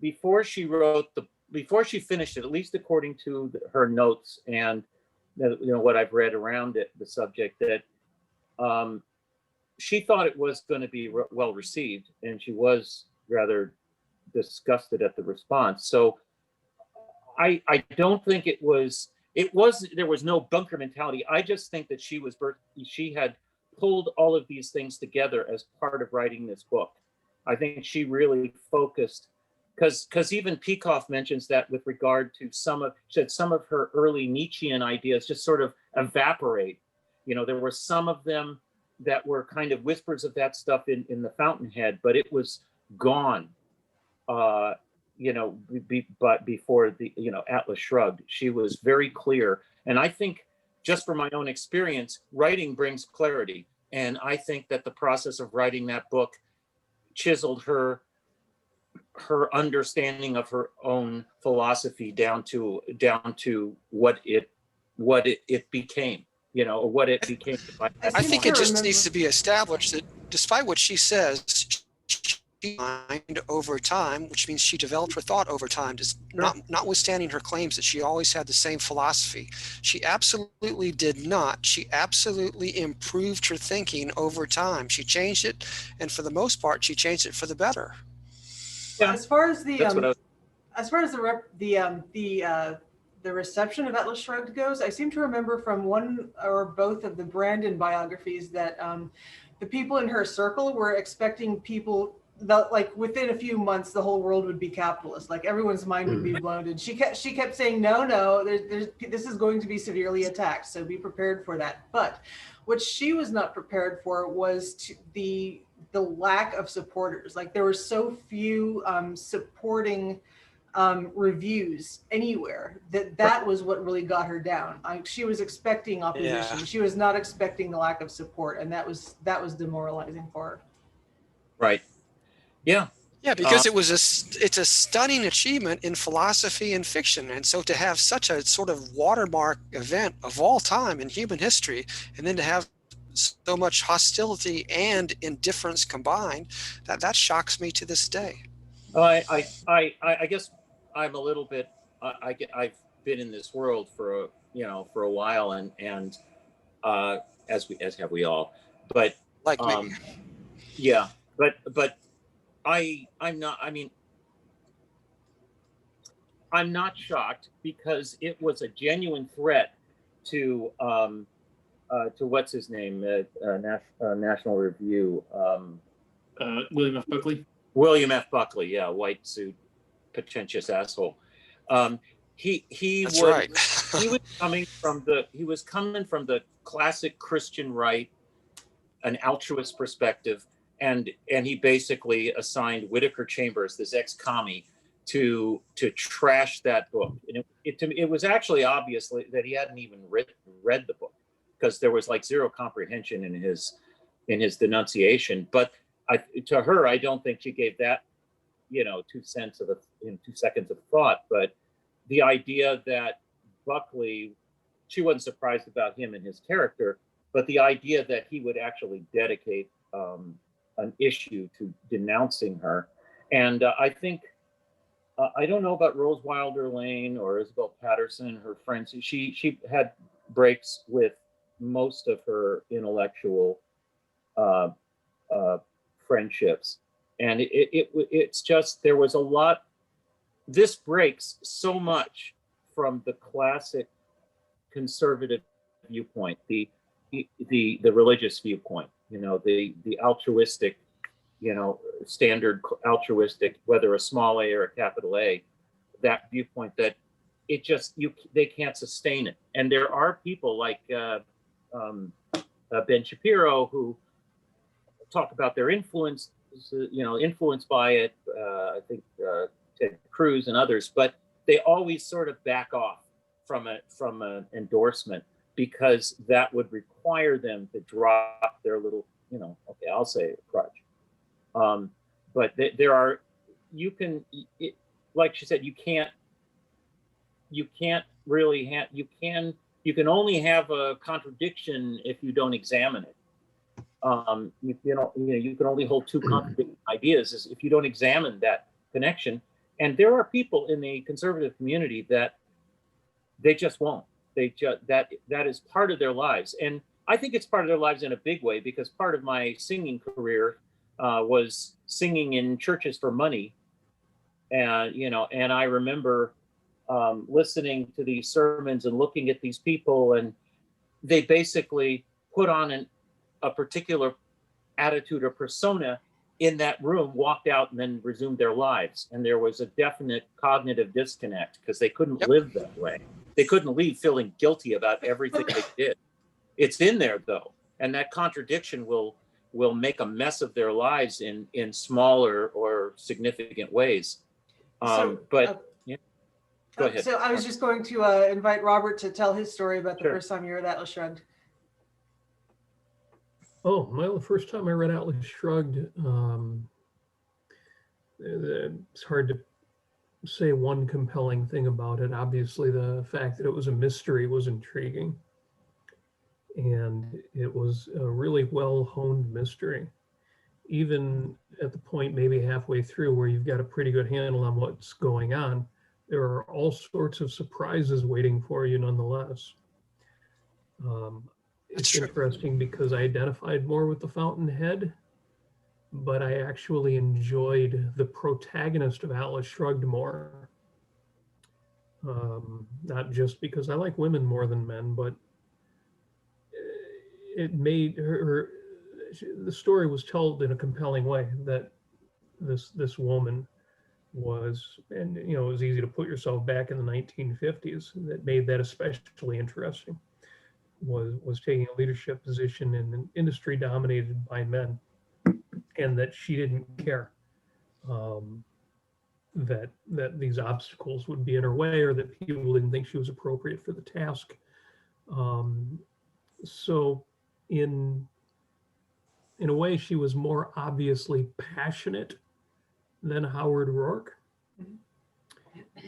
Speaker 4: before she finished it, at least according to her notes and what I've read around it, the subject, that she thought it was going to be well received, and she was rather disgusted at the response. So I don't think there was no bunker mentality. I just think that she had pulled all of these things together as part of writing this book. I think she really focused, because even Peikoff mentions that with regard to some of her early Nietzschean ideas just sort of evaporate. There were some of them that were kind of whispers of that stuff in the Fountainhead, but it was gone. But before the Atlas Shrugged, she was very clear. And I think, just from my own experience, writing brings clarity. And I think that the process of writing that book chiseled her understanding of her own philosophy down to what it became, or what it became.
Speaker 1: I think it just needs to be established that despite what she says, she mind over time, which means she developed her thought over time, notwithstanding her claims that she always had the same philosophy. She absolutely did not. She absolutely improved her thinking over time. She changed it, and for the most part, she changed it for the better.
Speaker 2: Yeah. As far as the reception of Atlas Shrugged goes, I seem to remember from one or both of the Brandon biographies that the people in her circle were expecting people that, like, within a few months the whole world would be capitalist, like everyone's mind would be blown. And she kept saying, no, this is going to be severely attacked, so be prepared for that. But what she was not prepared for was the lack of supporters. Like, there were so few supporting reviews anywhere that was what really got her down. She was expecting opposition. Yeah. She was not expecting the lack of support, and that was demoralizing for her.
Speaker 4: Right. Yeah.
Speaker 1: Yeah, because it's a stunning achievement in philosophy and fiction. And so to have such a sort of watermark event of all time in human history, and then to have so much hostility and indifference combined, that shocks me to this day.
Speaker 4: I guess I'm a little bit, I've been in this world for a while, and as have we all, but
Speaker 1: like me.
Speaker 4: Yeah, but I'm not. I mean, I'm not shocked because it was a genuine threat to what's his name, National Review.
Speaker 3: William F. Buckley.
Speaker 4: William F. Buckley, yeah, white suit, pretentious asshole. He
Speaker 1: That's
Speaker 4: was
Speaker 1: right.
Speaker 4: he was coming from the classic Christian right, an altruist perspective, and he basically assigned Whittaker Chambers, this ex-commie, to trash that book. And it was actually obvious that he hadn't even read the book, because there was like zero comprehension in his denunciation. But to her, I don't think she gave that, 2 seconds of thought. But the idea that Buckley, she wasn't surprised about him and his character, but the idea that he would actually dedicate an issue to denouncing her. And I think, I don't know about Rose Wilder Lane or Isabel Patterson, her friends. She had breaks with most of her intellectual friendships. And it's just, there was a lot, this breaks so much from the classic conservative viewpoint, the religious viewpoint, the altruistic, standard altruistic, whether a small a or a capital A, that viewpoint that it just, they can't sustain it. And there are people like Ben Shapiro who talk about their influence, influenced by it. I think Ted Cruz and others, but they always sort of back off from an endorsement, because that would require them to drop their little, okay, I'll say crutch. But there are, like she said, you can't really have, you can only have a contradiction if you don't examine it. You can only hold two contradicting ideas if you don't examine that connection. And there are people in the conservative community that they just won't. That is part of their lives. And I think it's part of their lives in a big way, because part of my singing career was singing in churches for money. And I remember listening to these sermons and looking at these people, and they basically put on a particular attitude or persona in that room, walked out, and then resumed their lives. And there was a definite cognitive disconnect, because they couldn't live that way. They couldn't leave feeling guilty about everything they did. It's in there though, and that contradiction will make a mess of their lives in smaller or significant ways. Go ahead.
Speaker 2: So I was just going to invite Robert to tell his story about the
Speaker 4: Sure.
Speaker 2: first time you read Atlas Shrugged.
Speaker 5: Oh, the first time I read Atlas Shrugged, it's hard to say one compelling thing about it. Obviously, the fact that it was a mystery was intriguing. And it was a really well-honed mystery. Even at the point maybe halfway through where you've got a pretty good handle on what's going on, there are all sorts of surprises waiting for you nonetheless. It's interesting because I identified more with the Fountainhead, but I actually enjoyed the protagonist of Atlas Shrugged more. Not just because I like women more than men, but it made her, the story was told in a compelling way, that this woman was, and it was easy to put yourself back in the 1950s, that made that especially interesting, was taking a leadership position in an industry dominated by men, and that she didn't care that these obstacles would be in her way, or that people didn't think she was appropriate for the task. So in a way, she was more obviously passionate than Howard Rourke.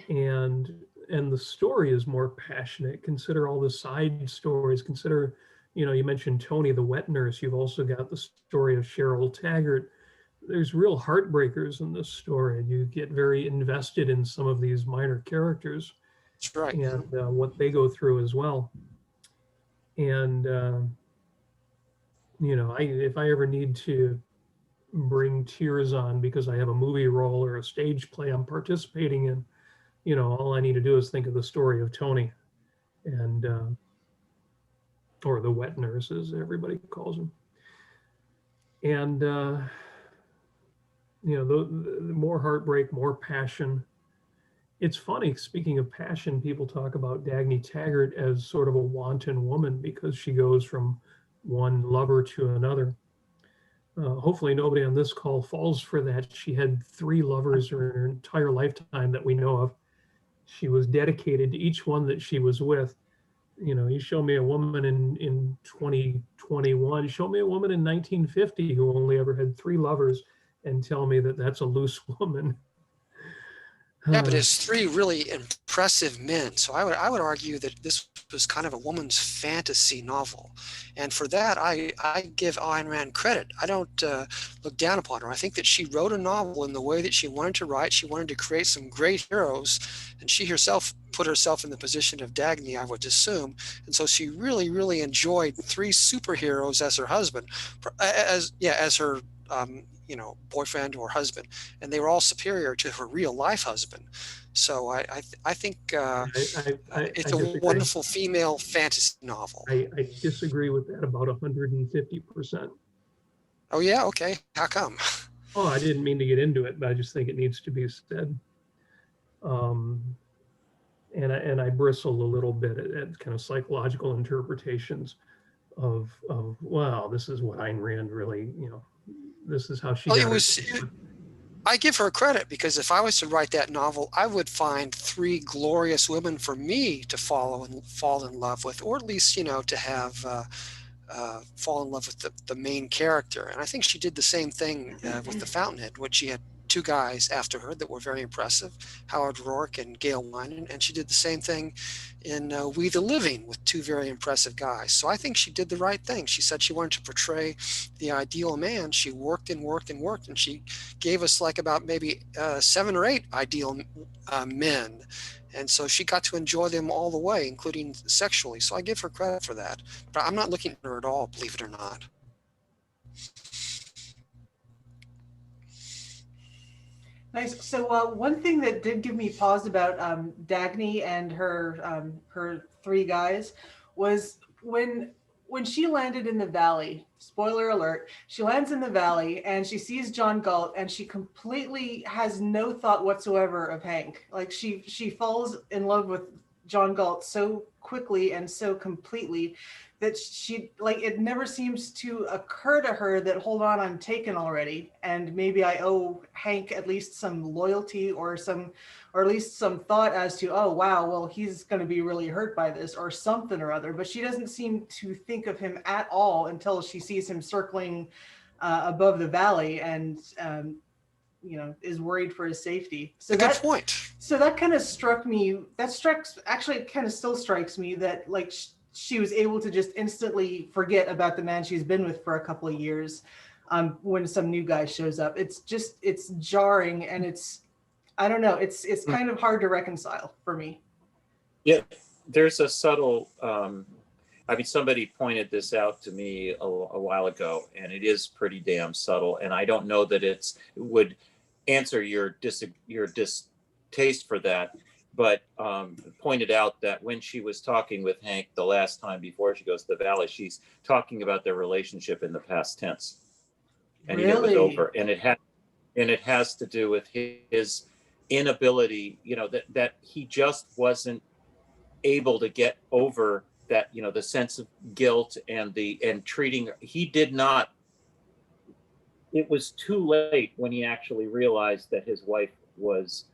Speaker 5: And the story is more passionate. Consider all the side stories. Consider, you mentioned Tony, the wet nurse. You've also got the story of Cheryl Taggart. There's real heartbreakers in this story. You get very invested in some of these minor characters.
Speaker 1: That's right.
Speaker 5: And what they go through as well. And if I ever need to bring tears on because I have a movie role or a stage play I'm participating in. You know, all I need to do is think of the story of Tony, and or the wet nurse, as everybody calls him. And you know, the more heartbreak, more passion. It's funny, speaking of passion, people talk about Dagny Taggart as sort of a wanton woman because she goes from one lover to another. Hopefully nobody on this call falls for that. She had 3 lovers in her entire lifetime that we know of. She was dedicated to each one that she was with. You know, you show me a woman in 2021, show me a woman in 1950 who only ever had 3 lovers and tell me that that's a loose woman.
Speaker 1: Yeah, but it's 3 really impressive men. So I would argue that this was kind of a woman's fantasy novel. And for that, I give Ayn Rand credit. I don't look down upon her. I think that she wrote a novel in the way that she wanted to write. She wanted to create some great heroes. And she herself put herself in the position of Dagny, I would assume. And so she really, really enjoyed 3 superheroes as her husband, as her you know, boyfriend or husband, and they were all superior to her real life husband. So I think it's a wonderful female fantasy novel.
Speaker 5: I disagree with that about 150%.
Speaker 1: Oh yeah, okay. How come?
Speaker 5: Oh, I didn't mean to get into it, but I just think it needs to be said. And I bristle a little bit at kind of psychological interpretations of wow, this is what Ayn Rand really, you know, this is how she got her.
Speaker 1: I give her credit because if I was to write that novel, I would find 3 glorious women for me to follow and fall in love with, or at least, you know, to have fall in love with the main character. And I think she did the same thing with The Fountainhead, which she had 2 guys after her that were very impressive, Howard Rourke and Gail Wyman, and she did the same thing in We the Living with 2 very impressive guys. So I think she did the right thing. She said she wanted to portray the ideal man. She worked and worked and worked, and she gave us like about maybe 7 or 8 ideal men. And so she got to enjoy them all the way, including sexually. So I give her credit for that. But I'm not looking at her at all, believe it or not.
Speaker 2: Nice. So one thing that did give me pause about Dagny and her 3 guys was when she landed in the valley. Spoiler alert: she lands in the valley and she sees John Galt, and she completely has no thought whatsoever of Hank. Like she falls in love with John Galt so quickly and so completely that she, like, it never seems to occur to her that, hold on, I'm taken already, and maybe I owe Hank at least some loyalty or at least some thought as to, oh wow, well, he's going to be really hurt by this or something or other. But she doesn't seem to think of him at all until she sees him circling above the valley and you know, is worried for his safety. So
Speaker 1: Good point.
Speaker 2: So that kind of struck me. Actually, it kind of still strikes me that, like, she was able to just instantly forget about the man she's been with for a couple of years when some new guy shows up. It's jarring, and I don't know, it's kind of hard to reconcile for me.
Speaker 4: Yeah, there's a subtle, I mean, somebody pointed this out to me a while ago, and it is pretty damn subtle. And I don't know that it would answer your distaste for that, but pointed out that when she was talking with Hank the last time before she goes to the valley, she's talking about their relationship in the past tense, and it was over. And it has to do with his inability, you know, that he just wasn't able to get over that, you know, the sense of guilt and treating her. He did not. It was too late when he actually realized that his wife was,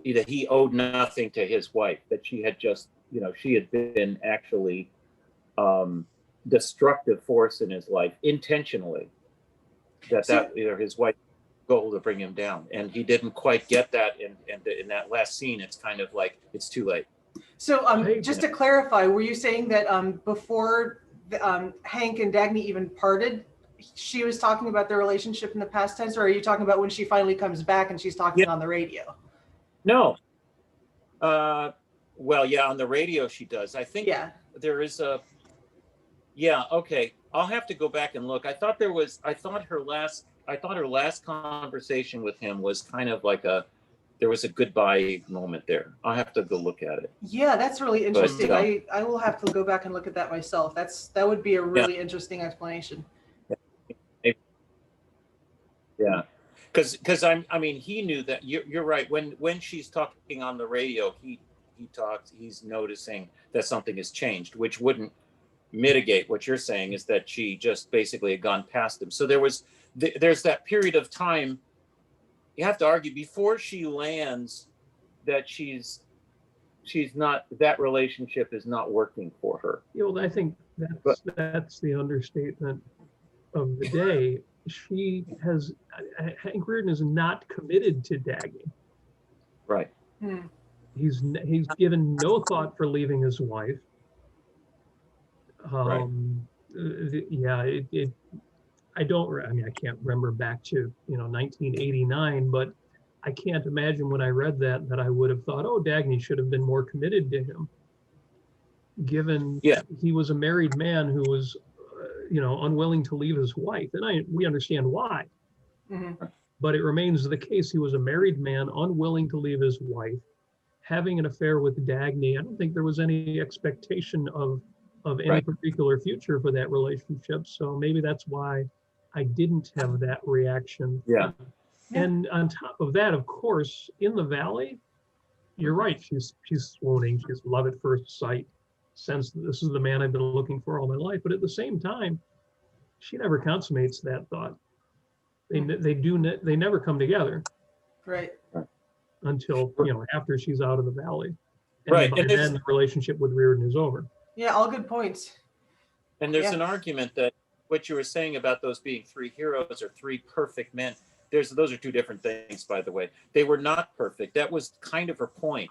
Speaker 4: that he owed nothing to his wife, that she had just, you know, she had been actually destructive force in his life intentionally, that you know, his wife's goal to bring him down. And he didn't quite get that. And in that last scene, it's kind of like, it's too late.
Speaker 2: So just to clarify, were you saying that before Hank and Dagny even parted, she was talking about their relationship in the past tense, or are you talking about when she finally comes back and she's talking on the radio?
Speaker 4: No. Well, yeah, on the radio she does. I think there is a, yeah, okay. I'll have to go back and look. I thought her last conversation with him was kind of like there was a goodbye moment there. I'll have to go look at it.
Speaker 2: Yeah, that's really interesting.
Speaker 4: But,
Speaker 2: I will have to go back and look at that myself. That would be a really interesting explanation.
Speaker 4: Yeah, because I mean, he knew that. You're right. When she's talking on the radio, he's noticing that something has changed, which wouldn't mitigate what you're saying, is that she just basically had gone past him. So there's that period of time, you have to argue, before she lands that she's not, that relationship is not working for her.
Speaker 5: You know, I think that's the understatement of the day. Hank Reardon is not committed to Dagny.
Speaker 4: Right.
Speaker 5: He's given no thought for leaving his wife.
Speaker 4: Right.
Speaker 5: I can't remember back to 1989, but I can't imagine when I read that I would have thought, oh, Dagny should have been more committed to him, given he was a married man who was unwilling to leave his wife. And we understand why.
Speaker 2: Mm-hmm.
Speaker 5: But it remains the case, he was a married man unwilling to leave his wife, having an affair with Dagny. I don't think there was any expectation of any particular future for that relationship. So maybe that's why I didn't have that reaction.
Speaker 4: Yeah.
Speaker 5: And on top of that, of course, in the valley, you're right. She's swooning. She's love at first sight. Sense that this is the man I've been looking for all my life. But at the same time, she never consummates that thought. They never come together.
Speaker 2: Right.
Speaker 5: Until after she's out of the valley. And
Speaker 4: Right.
Speaker 5: by then the relationship with Reardon is over.
Speaker 2: Yeah, all good points.
Speaker 4: And there's an argument that what you were saying about those being three heroes or three perfect men, those are two different things, by the way. They were not perfect. That was kind of her point.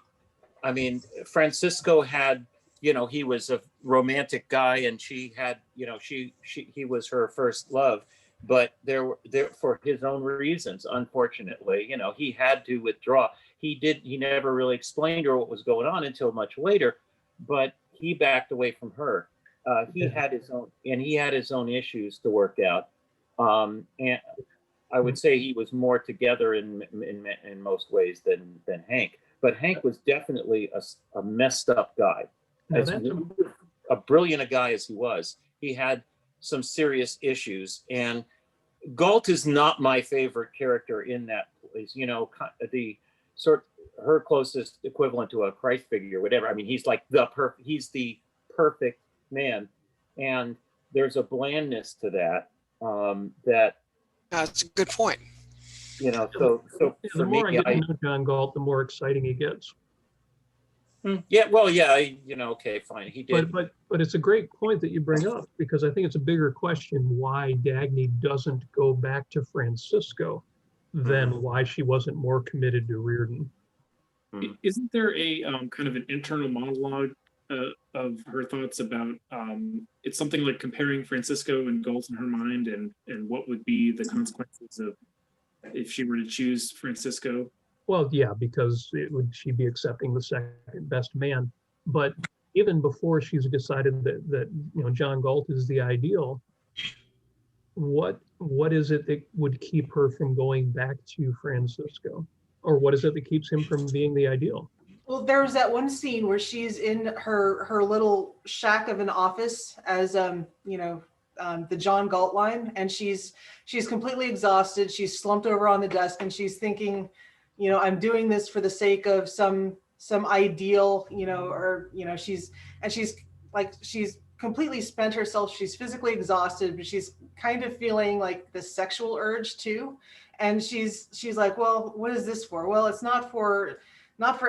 Speaker 4: I mean, Francisco had, he was a romantic guy, and she had, he was her first love, but there for his own reasons, unfortunately, he had to withdraw. He never really explained to her what was going on until much later, but he backed away from her. He had his own issues to work out. And I would say he was more together in most ways than Hank. But Hank was definitely a messed up guy. As a brilliant a guy as he was, he had some serious issues. And Galt is not my favorite character in that place. Her closest equivalent to a Christ figure, whatever. I mean, he's like he's the perfect man, and there's a blandness to that.
Speaker 1: That's a good point.
Speaker 5: So the more I get to know John Galt, the more exciting he gets.
Speaker 4: Yeah, well, okay, fine, he did.
Speaker 5: But it's a great point that you bring up, because I think it's a bigger question why Dagny doesn't go back to Francisco than why she wasn't more committed to Reardon.
Speaker 3: Isn't there a kind of an internal monologue of her thoughts about it's something like comparing Francisco and Galt in her mind, and what would be the consequences of if she were to choose Francisco?
Speaker 5: Well, yeah, because she'd be accepting the second best man. But even before she's decided that John Galt is the ideal, what is it that would keep her from going back to Francisco? Or what is it that keeps him from being the ideal?
Speaker 2: Well, there was that one scene where she's in her little shack of an office as the John Galt line, and she's completely exhausted. She's slumped over on the desk, and she's thinking, I'm doing this for the sake of some ideal, she's completely spent herself. She's physically exhausted, but she's kind of feeling like the sexual urge too. And she's like, well, what is this for? Well, it's not for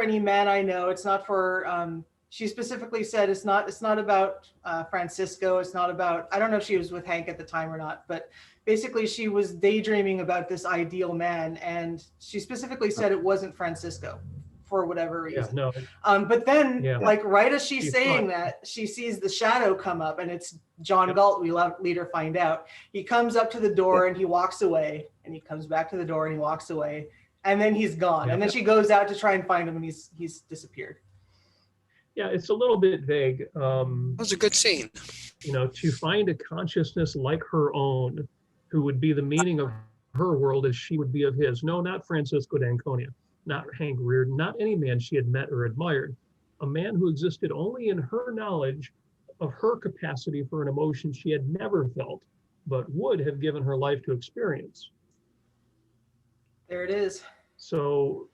Speaker 2: any man I know. It's not for, she specifically said it's not about Francisco. It's not about, I don't know if she was with Hank at the time or not, but basically she was daydreaming about this ideal man. And she specifically said it wasn't Francisco for whatever reason.
Speaker 5: Yeah, no.
Speaker 2: But then right as she's saying that, she sees the shadow come up, and it's John Galt. We later find out. He comes up to the door and he walks away, and he comes back to the door and he walks away, and then he's gone. And then she goes out to try and find him, and he's disappeared.
Speaker 5: Yeah, it's a little bit vague.
Speaker 1: That was a good scene.
Speaker 5: To find a consciousness like her own, who would be the meaning of her world as she would be of his. No, not Francisco d'Anconia, not Hank Rearden, not any man she had met or admired. A man who existed only in her knowledge of her capacity for an emotion she had never felt, but would have given her life to experience.
Speaker 2: There it is.
Speaker 5: So,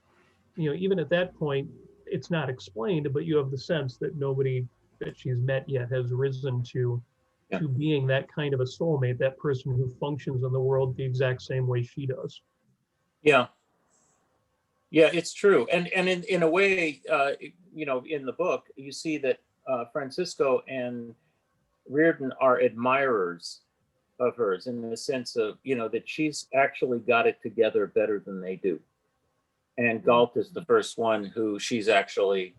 Speaker 5: even at that point, it's not explained, but you have the sense that nobody that she's met yet has risen to being that kind of a soulmate, that person who functions in the world the exact same way she does.
Speaker 4: Yeah. Yeah, it's true. And in a way, in the book, you see that Francisco and Rearden are admirers of hers in the sense of, that she's actually got it together better than they do. And Galt is the first one who she's actually,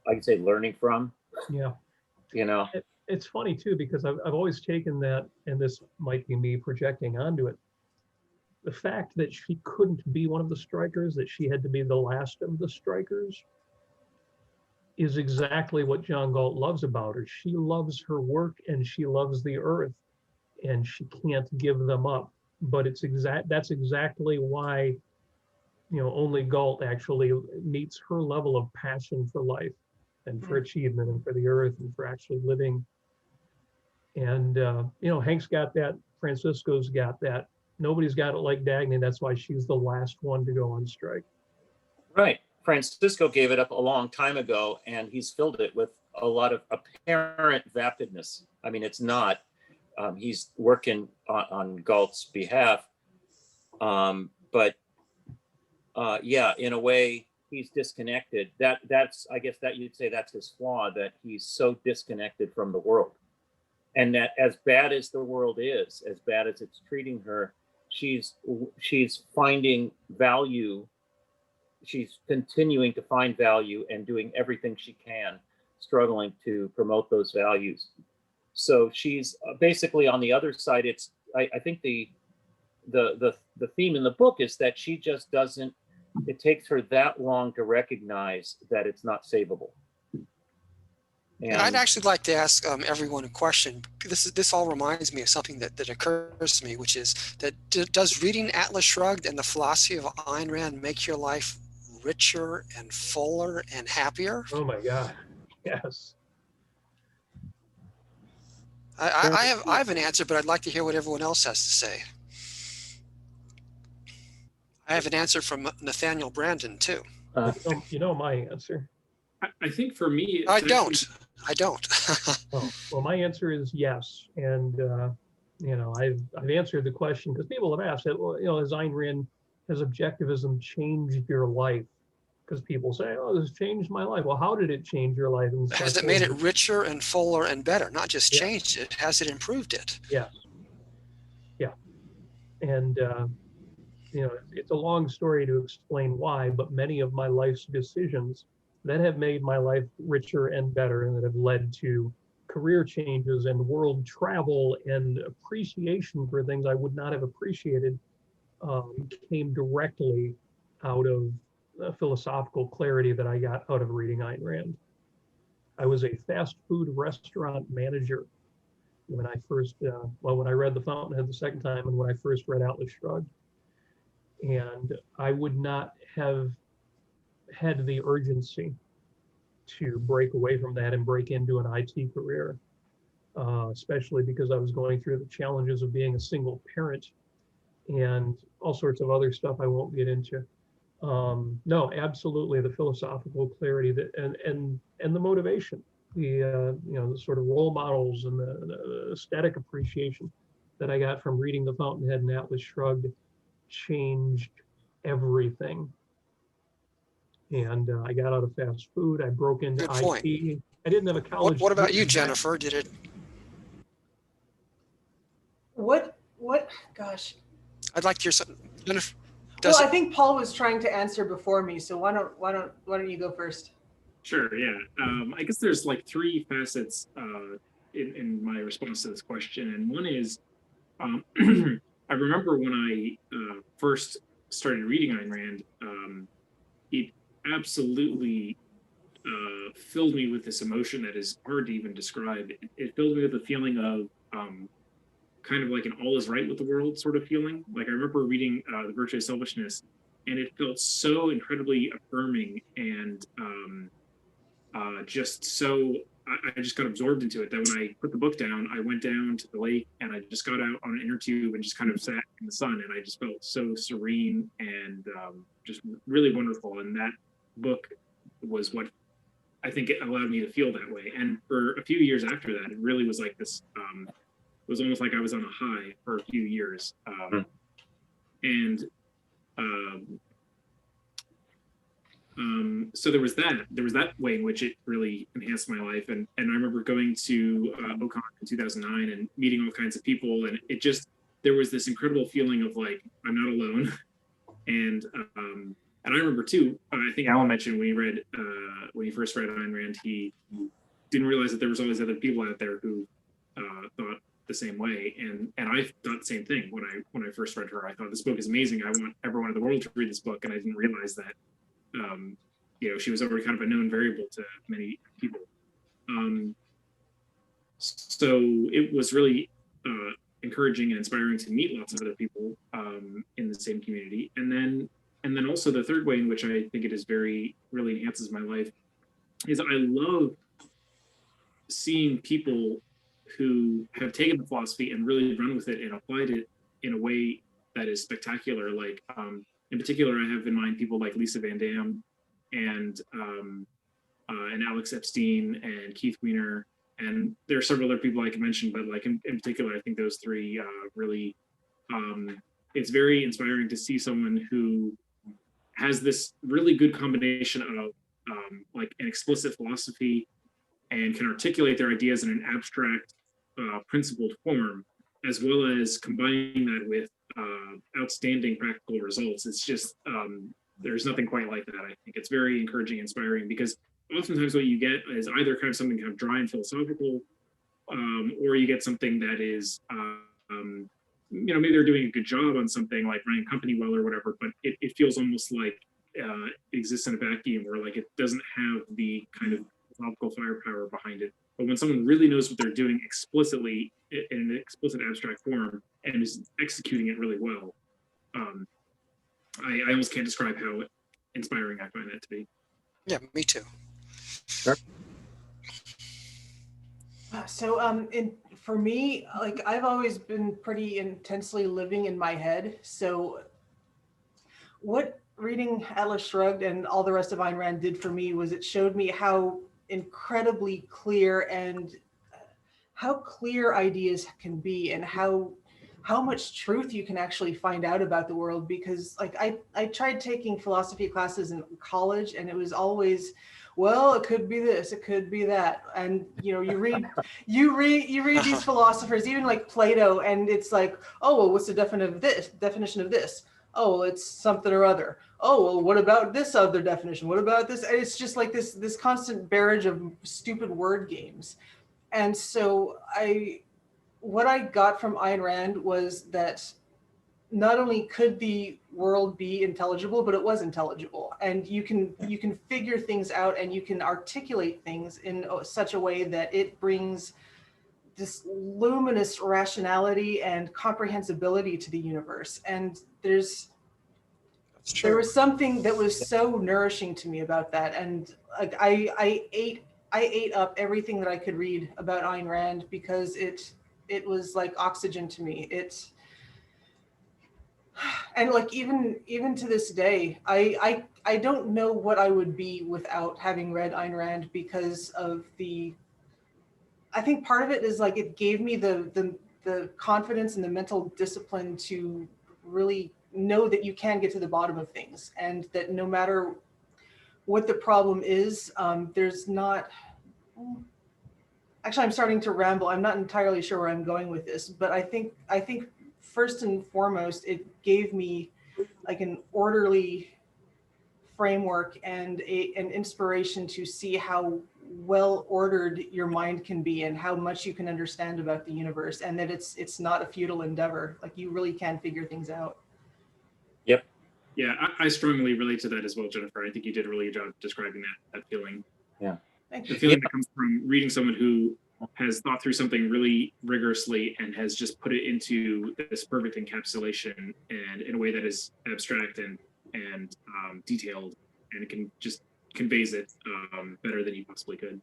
Speaker 4: I can say, learning from.
Speaker 5: Yeah. It's funny too, because I've always taken that, and this might be me projecting onto it, the fact that she couldn't be one of the strikers, that she had to be the last of the strikers, is exactly what John Galt loves about her. She loves her work and she loves the earth, and she can't give them up. But that's exactly why only Galt actually meets her level of passion for life and for achievement and for the earth and for actually living. And Hank's got that, Francisco's got that. Nobody's got it like Dagny. That's why she's the last one to go on strike.
Speaker 4: Right. Francisco gave it up a long time ago, and he's filled it with a lot of apparent vapidness. I mean, it's not. He's working on Galt's behalf, but in a way, he's disconnected. That's I guess that you'd say that's his flaw, that he's so disconnected from the world, and that as bad as the world is, as bad as it's treating her, she's finding value. She's continuing to find value and doing everything she can, struggling to promote those values. So she's basically on the other side. It's I think the theme in the book is that she just doesn't. It takes her that long to recognize that it's not savable.
Speaker 1: And I'd actually like to ask everyone a question. This all reminds me of something that occurs to me, which is that does reading Atlas Shrugged and the philosophy of Ayn Rand make your life richer and fuller and happier?
Speaker 5: Oh my God, yes.
Speaker 1: I have an answer, but I'd like to hear what everyone else has to say. I have an answer from Nathaniel Brandon too.
Speaker 5: My answer.
Speaker 3: I think for me,
Speaker 1: I don't.
Speaker 5: Oh, well, my answer is yes, and I've answered the question because people have asked it. Well, has Ayn Rand, has objectivism changed your life? Because people say, "Oh, this changed my life." Well, how did it change your life? And
Speaker 1: has it made it richer and fuller and better? Not just changed it. Has it improved it?
Speaker 5: Yes. Yeah. And it's a long story to explain why, but many of my life's decisions that have made my life richer and better, and that have led to career changes and world travel and appreciation for things I would not have appreciated, came directly out of the philosophical clarity that I got out of reading Ayn Rand. I was a fast food restaurant manager when I first, when I read The Fountainhead the second time, and when I first read Atlas Shrugged. And I would not have had the urgency to break away from that and break into an IT career, especially because I was going through the challenges of being a single parent and all sorts of other stuff I won't get into. No, absolutely, the philosophical clarity that and the motivation, the sort of role models and the aesthetic appreciation that I got from reading The Fountainhead and Atlas Shrugged changed everything. And I got out of fast food. I broke into
Speaker 1: Good point.
Speaker 5: IT. I didn't have a college.
Speaker 1: What about you, Jennifer? Did it?
Speaker 2: What? Gosh.
Speaker 1: I'd like to hear something. Jennifer.
Speaker 2: I think Paul was trying to answer before me, so why don't you go first?
Speaker 3: Sure. Yeah. I guess there's like three facets in my response to this question, and one is I remember when I first started reading Ayn Rand, it absolutely filled me with this emotion that is hard to even describe. It filled me with a feeling of kind of like an all is right with the world sort of feeling. Like I remember reading The Virtue of Selfishness, and it felt so incredibly affirming and just so I just got absorbed into it that when I put the book down, I went down to the lake and I just got out on an inner tube and just kind of sat in the sun, and I just felt so serene and just really wonderful. And that book was what I think it allowed me to feel that way. And for a few years after that, it really was like this. It was almost like I was on a high for a few years, and so there was that way in which it really enhanced my life. And I remember going to Ocon in 2009 and meeting all kinds of people, and it just, there was this incredible feeling of like, I'm not alone. And I remember too, I think Alan mentioned when he first read Ayn Rand, he didn't realize that there was all these other people out there who thought the same way. And I thought the same thing when I first read her. I thought, this book is amazing. I want everyone in the world to read this book. And I didn't realize that she was already kind of a known variable to many people. So it was really encouraging and inspiring to meet lots of other people in the same community. And then also the third way in which I think it is really enhances my life is I love seeing people who have taken the philosophy and really run with it and applied it in a way that is spectacular. Like in particular, I have in mind people like Lisa Van Dam and Alex Epstein and Keith Weiner, and there are several other people I can mention, but like in particular, I think those three really. It's very inspiring to see someone who has this really good combination of like an explicit philosophy and can articulate their ideas in an abstract, principled form, as well as combining that with outstanding practical results. It's just, there's nothing quite like that. I think it's very encouraging, inspiring, because oftentimes what you get is either kind of something kind of dry and philosophical, or you get something that is, maybe they're doing a good job on something like running a company well or whatever, but it feels almost like it exists in a vacuum, where like it doesn't have the kind of philosophical firepower behind it. But when someone really knows what they're doing explicitly in an explicit abstract form and is executing it really well, I almost can't describe how inspiring I find that to be.
Speaker 1: Yeah, me too.
Speaker 4: Sure.
Speaker 2: So for me, like I've always been pretty intensely living in my head. So what reading Atlas Shrugged and all the rest of Ayn Rand did for me was it showed me how incredibly clear and how clear ideas can be, and how much truth you can actually find out about the world. Because like I tried taking philosophy classes in college, and it was always, well, it could be this, it could be that. And you read these philosophers, even like Plato, and it's like, oh, well, what's the definition of this? Oh, well, it's something or other. Oh, well, what about this other definition? What about this? And it's just like this constant barrage of stupid word games. And so what I got from Ayn Rand was that not only could the world be intelligible, but it was intelligible. And you can figure things out, and you can articulate things in such a way that it brings this luminous rationality and comprehensibility to the universe. And there was something that was so nourishing to me about that. And like I ate up everything that I could read about Ayn Rand, because it was like oxygen to me. And like even to this day, I don't know what I would be without having read Ayn Rand, because of I think part of it is like it gave me the confidence and the mental discipline to really know that you can get to the bottom of things, and that no matter what the problem is, there's not. Actually, I'm starting to ramble. I'm not entirely sure where I'm going with this, but I think first and foremost, it gave me like an orderly framework and an inspiration to see how well ordered your mind can be, and how much you can understand about the universe, and that it's not a futile endeavor. Like you really can figure things out.
Speaker 4: Yep.
Speaker 3: Yeah, I strongly relate to that as well, Jennifer. I think you did a really good job describing that feeling.
Speaker 2: Thank
Speaker 3: The
Speaker 2: you.
Speaker 3: feeling that comes from reading someone who has thought through something really rigorously and has just put it into this perfect encapsulation and in a way that is abstract and detailed, and it can just conveys it better than you possibly could.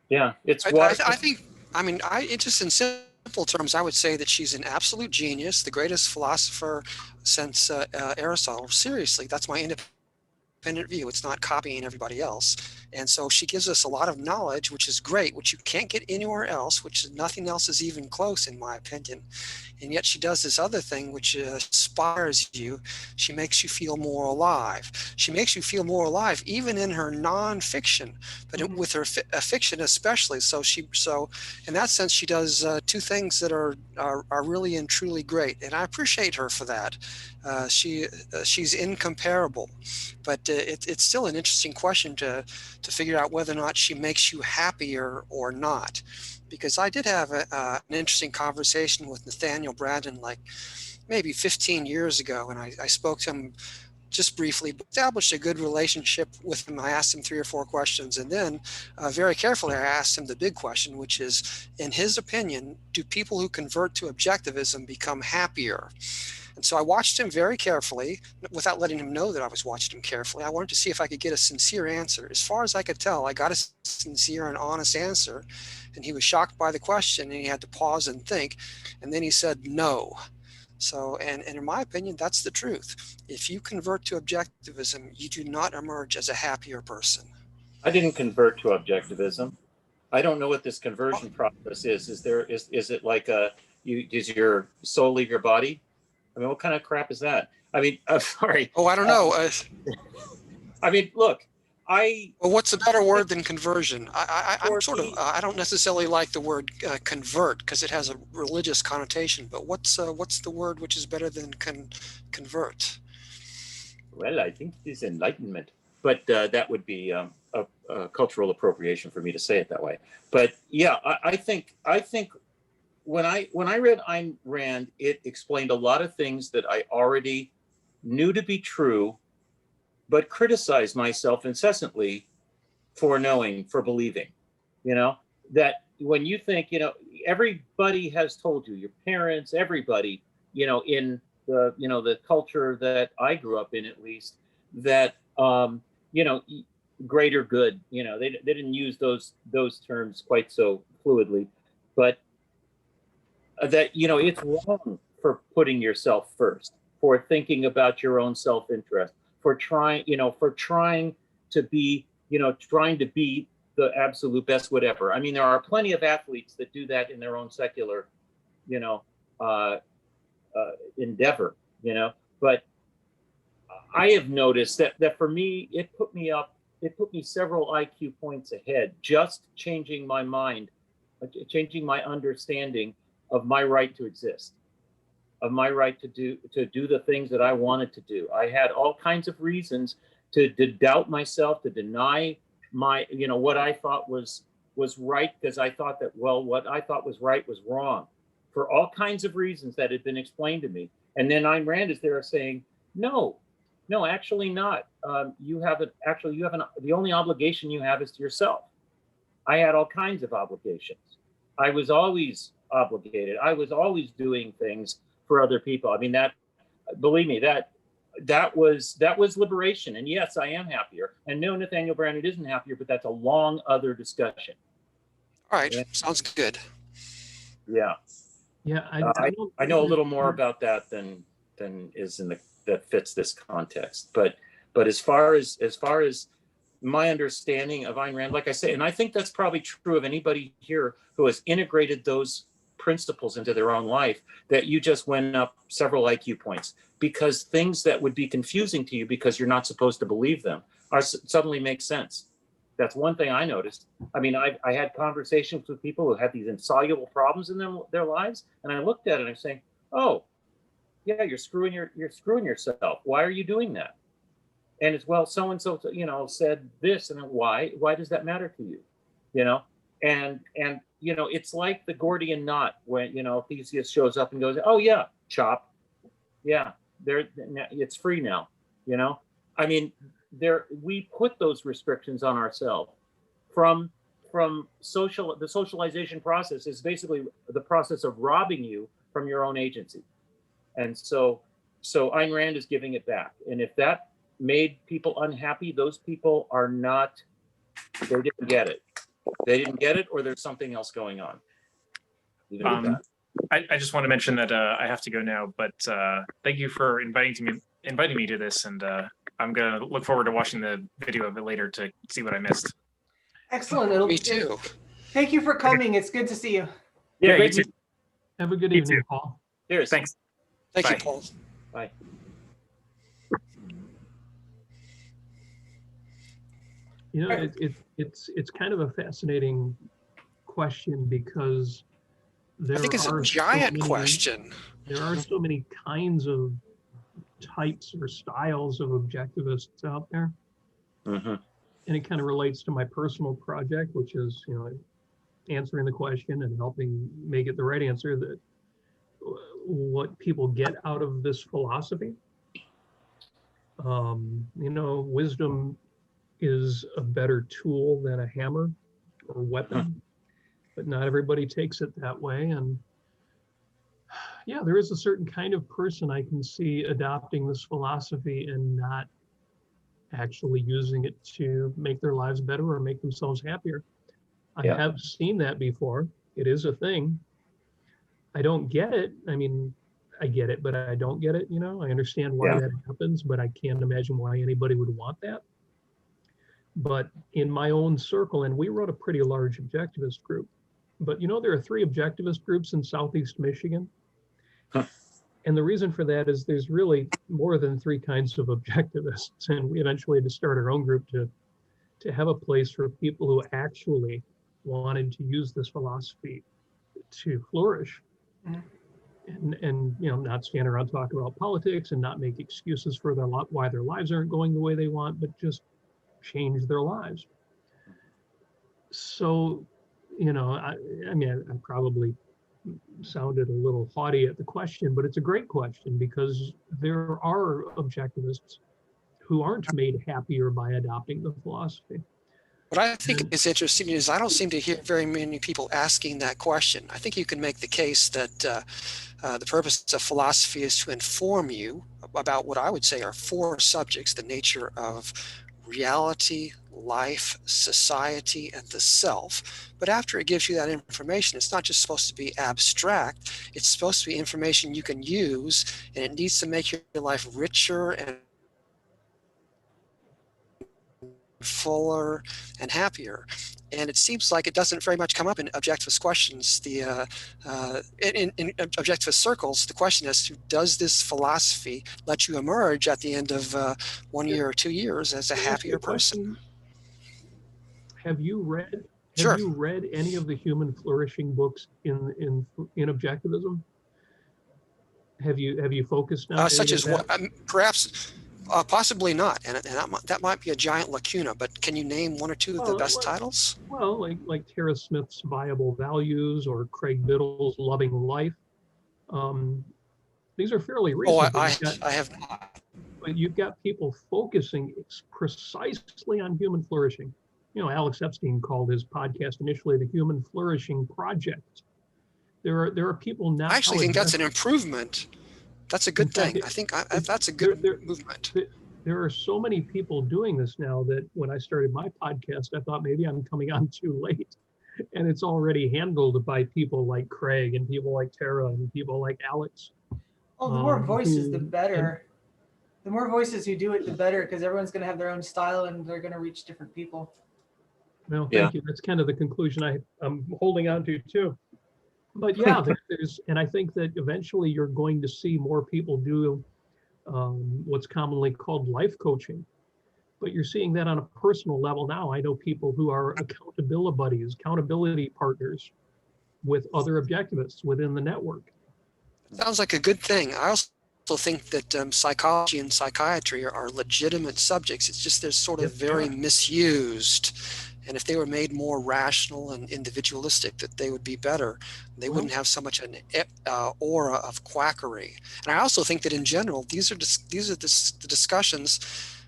Speaker 4: Yeah, it's
Speaker 1: I think, I mean, it just in simple terms, I would say that she's an absolute genius, the greatest philosopher since Aristotle. Seriously, that's my independent view. It's not copying everybody else. And so she gives us a lot of knowledge, which is great, which you can't get anywhere else, which nothing else is even close, in my opinion. And yet she does this other thing, which inspires you. She makes you feel more alive. She makes you feel more alive, even in her nonfiction, but with her fiction especially. So in that sense, she does two things that are really and truly great. And I appreciate her for that. She's incomparable, but it's still an interesting question to figure out whether or not she makes you happier or not. Because I did have an interesting conversation with Nathaniel Brandon like maybe 15 years ago, and I spoke to him just briefly, established a good relationship with him. I asked him 3 or 4 questions, and then very carefully I asked him the big question, which is, in his opinion, do people who convert to objectivism become happier? And so I watched him very carefully, without letting him know that I was watching him carefully. I wanted to see if I could get a sincere answer. As far as I could tell, I got a sincere and honest answer. And he was shocked by the question, and he had to pause and think. And then he said, no. So, and in my opinion, that's the truth. If you convert to objectivism, you do not emerge as a happier person.
Speaker 4: I didn't convert to objectivism. I don't know what this conversion process is. Is it like does your soul leave your body? I mean, what kind of crap is that? I mean, I'm sorry.
Speaker 1: Oh, I don't know.
Speaker 4: I mean, look,
Speaker 1: Well, what's a better word than conversion? I'm sort of, I don't necessarily like the word convert because it has a religious connotation, but what's the word which is better than convert?
Speaker 4: Well, I think it is enlightenment, but that would be a cultural appropriation for me to say it that way. But yeah, I think when I read Ayn Rand, it explained a lot of things that I already knew to be true, but criticized myself incessantly for knowing, for believing. You know, that when you think, you know, everybody has told you, your parents, everybody, you know, in the culture that I grew up in, at least, that you know, greater good. You know, they didn't use those terms quite so fluidly, but that, you know, it's wrong for putting yourself first, for thinking about your own self-interest, for trying to be, you know, trying to be the absolute best, whatever. I mean, there are plenty of athletes that do that in their own secular, you know, endeavor, you know, but I have noticed that for me, it put me several IQ points ahead, just changing my mind, changing my understanding of my right to exist, of my right to do the things that I wanted to do. I had all kinds of reasons to doubt myself, to deny my, you know, what I thought was right, because I thought that, well, what I thought was right was wrong, for all kinds of reasons that had been explained to me. And then Ayn Rand is there saying, no, actually not. The only obligation you have is to yourself. I had all kinds of obligations. I was always obligated. I was always doing things for other people. I mean, believe me, that was liberation. And yes, I am happier. And no, Nathaniel Brandon isn't happier, but that's a long other discussion.
Speaker 1: All right, sounds good.
Speaker 4: Yeah.
Speaker 5: Yeah,
Speaker 4: I know a little more about that than is that fits this context. But as far as my understanding of Ayn Rand, like I say, and I think that's probably true of anybody here who has integrated those principles into their own life, that you just went up several IQ points, because things that would be confusing to you because you're not supposed to believe them suddenly make sense. That's one thing I noticed. I mean, I had conversations with people who had these insoluble problems in their lives, and I looked at it and I'm saying, oh, yeah, you're screwing yourself. Why are you doing that? And it's, well, so and so, you know, said this, and why does that matter to you? You know, and you know, it's like the Gordian knot when, you know, Theseus shows up and goes, oh yeah, chop, yeah, it's free now. You know, I mean, we put those restrictions on ourselves, from the socialization process is basically the process of robbing you from your own agency. And so Ayn Rand is giving it back. And if that made people unhappy, those people are not, they didn't get it. They didn't get it, or there's something else going on. Leave it at that.
Speaker 6: I just want to mention that I have to go now, but thank you for inviting me to this, and I'm gonna look forward to watching the video of it later to see what I missed.
Speaker 2: Excellent.
Speaker 1: Me too.
Speaker 2: Thank you for coming. It's good to see you.
Speaker 4: Yeah,
Speaker 6: you
Speaker 4: great
Speaker 6: too.
Speaker 4: to-
Speaker 5: Have a good
Speaker 6: You
Speaker 5: evening,
Speaker 6: too.
Speaker 5: Paul.
Speaker 4: Cheers.
Speaker 6: Thanks.
Speaker 1: Thank you,
Speaker 6: Bye.
Speaker 1: Paul.
Speaker 4: Bye.
Speaker 5: You know, it's kind of a fascinating question because there
Speaker 1: I think it's
Speaker 5: are
Speaker 1: a
Speaker 5: so
Speaker 1: giant
Speaker 5: many-
Speaker 1: question.
Speaker 5: There are so many kinds of types or styles of objectivists out there.
Speaker 4: Mhm.
Speaker 5: And it kind of relates to my personal project, which is, you know, answering the question and helping make it the right answer, that what people get out of this philosophy. You know, wisdom is a better tool than a hammer or weapon, but not everybody takes it that way. And yeah, there is a certain kind of person I can see adopting this philosophy and not actually using it to make their lives better or make themselves happier. I
Speaker 4: Yeah.
Speaker 5: have seen that before. It is a thing. I don't get it. I mean, I get it, but I don't get it. You know, I understand why
Speaker 4: Yeah.
Speaker 5: that happens, but I can't imagine why anybody would want that. But in my own circle, and we wrote a pretty large objectivist group, but you know, there are 3 objectivist groups in Southeast Michigan.
Speaker 4: Huh.
Speaker 5: And the reason for that is there's really more than 3 kinds of objectivists. And we eventually had to start our own group to have a place for people who actually wanted to use this philosophy to flourish.
Speaker 2: Mhm.
Speaker 5: And you know, not stand around talk about politics and not make excuses for why their lives aren't going the way they want, but just change their lives. So, you know, I mean, I probably sounded a little haughty at the question, but it's a great question because there are objectivists who aren't made happier by adopting the philosophy.
Speaker 1: What I think is interesting is I don't seem to hear very many people asking that question. I think you can make the case that the purpose of philosophy is to inform you about what I would say are 4 subjects: the nature of reality, life, society, and the self. But after it gives you that information, it's not just supposed to be abstract. It's supposed to be information you can use, and it needs to make your life richer and fuller and happier. And it seems like it doesn't very much come up in objectivist questions. In objectivist circles, the question is, does this philosophy let you emerge at the end of 1 year or 2 years as a
Speaker 5: Can I ask you
Speaker 1: happier person?
Speaker 5: question? Have you read
Speaker 1: Sure.
Speaker 5: any of the human flourishing books in objectivism? Have you focused on
Speaker 1: Such
Speaker 5: any
Speaker 1: as
Speaker 5: of
Speaker 1: what?
Speaker 5: that?
Speaker 1: Perhaps, possibly not, and that might be a giant lacuna. But can you name 1 or 2 of the
Speaker 5: Well,
Speaker 1: best
Speaker 5: well-
Speaker 1: titles?
Speaker 5: Well, like Tara Smith's Viable Values or Craig Biddle's Loving Life. These are fairly recent.
Speaker 1: Oh,
Speaker 5: but
Speaker 1: I have not.
Speaker 5: but you've got people focusing precisely on human flourishing. You know, Alex Epstein called his podcast initially the Human Flourishing Project. There are people now.
Speaker 1: I actually think that's an improvement. That's a good
Speaker 5: In fact,
Speaker 1: thing. I think that's a good movement.
Speaker 5: There are so many people doing this now that when I started my podcast, I thought maybe I'm coming on too late. And it's already handled by people like Craig and people like Tara and people like Alex.
Speaker 2: Oh, the more voices, the
Speaker 5: who-
Speaker 2: better. The more voices who do it, the better, because everyone's going to have their own style and they're going to reach different people.
Speaker 5: Well,
Speaker 4: Yeah.
Speaker 5: thank you. That's kind of the conclusion I'm holding on to too. But yeah, and I think that eventually you're going to see more people do what's commonly called life coaching. But you're seeing that on a personal level now. I know people who are accountability buddies, accountability partners with other objectivists within the network.
Speaker 1: Sounds like a good thing. I also think that psychology and psychiatry are legitimate subjects. It's just they're sort of
Speaker 5: Yes, they
Speaker 1: very
Speaker 5: are.
Speaker 1: misused. And if they were made more rational and individualistic, that they would be better. They wouldn't have so much an aura of quackery. And I also think that in general, these are the discussions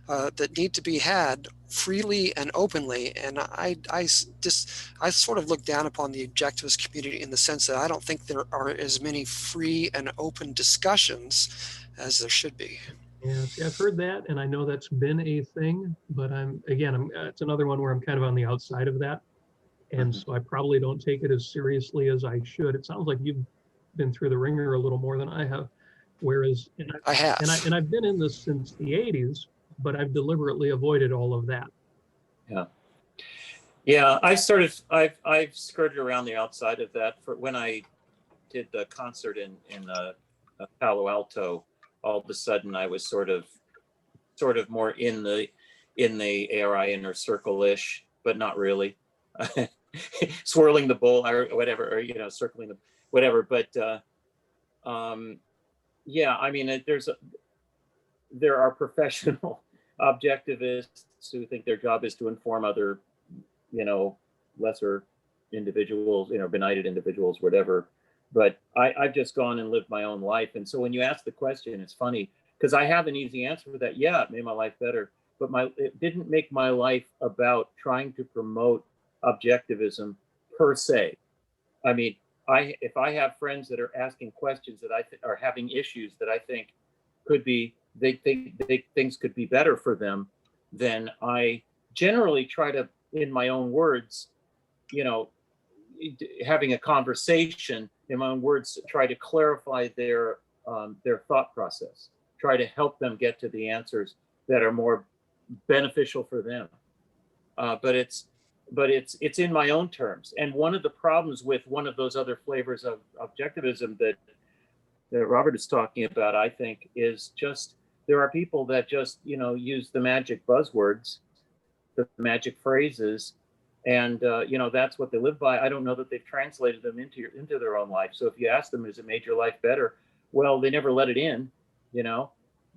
Speaker 1: that need to be had freely and openly. And I sort of look down upon the objectivist community in the sense that I don't think there are as many free and open discussions as there should be.
Speaker 5: Yeah, see, I've heard that, and I know that's been a thing, but it's another one where I'm kind of on the outside of that. And so I probably don't take it as seriously as I should. It sounds like you've been through the ringer a little more than I have. Whereas,
Speaker 1: I have.
Speaker 5: And I've been in this since the 80s, but I've deliberately avoided all of that.
Speaker 4: Yeah. Yeah, I've skirted around the outside of that. For when I did the concert in Palo Alto, all of a sudden I was sort of more in the ARI inner circle-ish, but not really. Swirling the bowl or whatever, or circling the whatever. But yeah, I mean, there are professional objectivists who think their job is to inform other, lesser individuals, benighted individuals, whatever. But I've just gone and lived my own life. And so when you ask the question, it's funny because I have an easy answer for that. Yeah, it made my life better, but it didn't make my life about trying to promote objectivism per se. I mean, if I have friends that are asking questions that are having issues that I think they think things could be better for them, then I generally try to, in my own words, having a conversation in my own words, try to clarify their thought process, try to help them get to the answers that are more beneficial for them. But it's in my own terms. And one of the problems with one of those other flavors of objectivism that Robert is talking about, I think, is just there are people that just use the magic buzzwords, the magic phrases, and that's what they live by. I don't know that they've translated them into their own life. So if you ask them, has it made your life better? Well, they never let it in.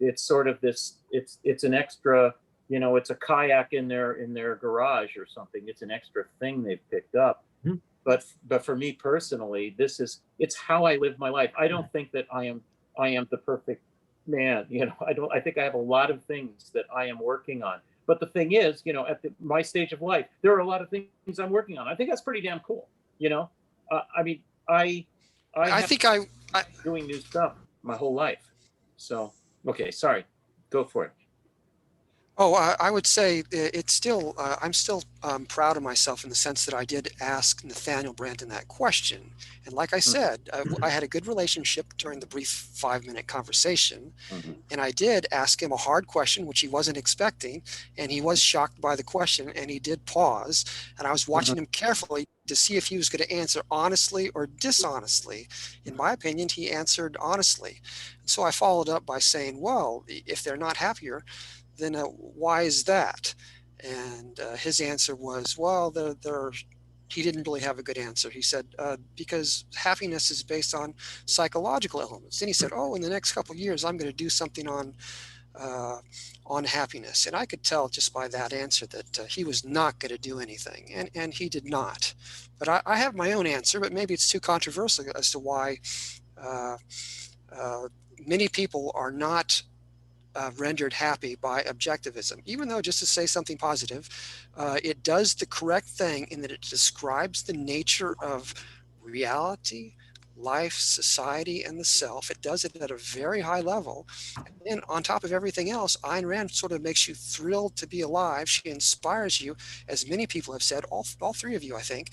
Speaker 4: It's sort of this. It's an extra. It's a kayak in their garage or something. It's an extra thing they've picked up. Mm-hmm. But for me personally, it's how I live my life. I don't think that I am the perfect man. I think I have a lot of things that I am working on. But the thing is, at my stage of life, there are a lot of things I'm working on. I think that's pretty damn cool. I mean, I think I'm doing new stuff my whole life. So, okay, sorry, go for it.
Speaker 1: Oh, I would say it's still, I'm still proud of myself in the sense that I did ask Nathaniel Branton that question. And like I said, I had a good relationship during the brief 5-minute conversation. Mm-hmm. And I did ask him a hard question, which he wasn't expecting. And he was shocked by the question and he did pause. And I was watching him carefully to see if he was going to answer honestly or dishonestly. In my opinion, he answered honestly. And so I followed up by saying, well, if they're not happier, then why is that? And his answer was, well, he didn't really have a good answer. He said, because happiness is based on psychological elements. Then he said, oh, in the next couple of years, I'm going to do something on happiness. And I could tell just by that answer that he was not going to do anything, and he did not. But I have my own answer, but maybe it's too controversial as to why many people are not rendered happy by objectivism, even though, just to say something positive, it does the correct thing in that it describes the nature of reality, life, society, and the self. It does it at a very high level. And on top of everything else, Ayn Rand sort of makes you thrilled to be alive. She inspires you, as many people have said, all three of you, I think.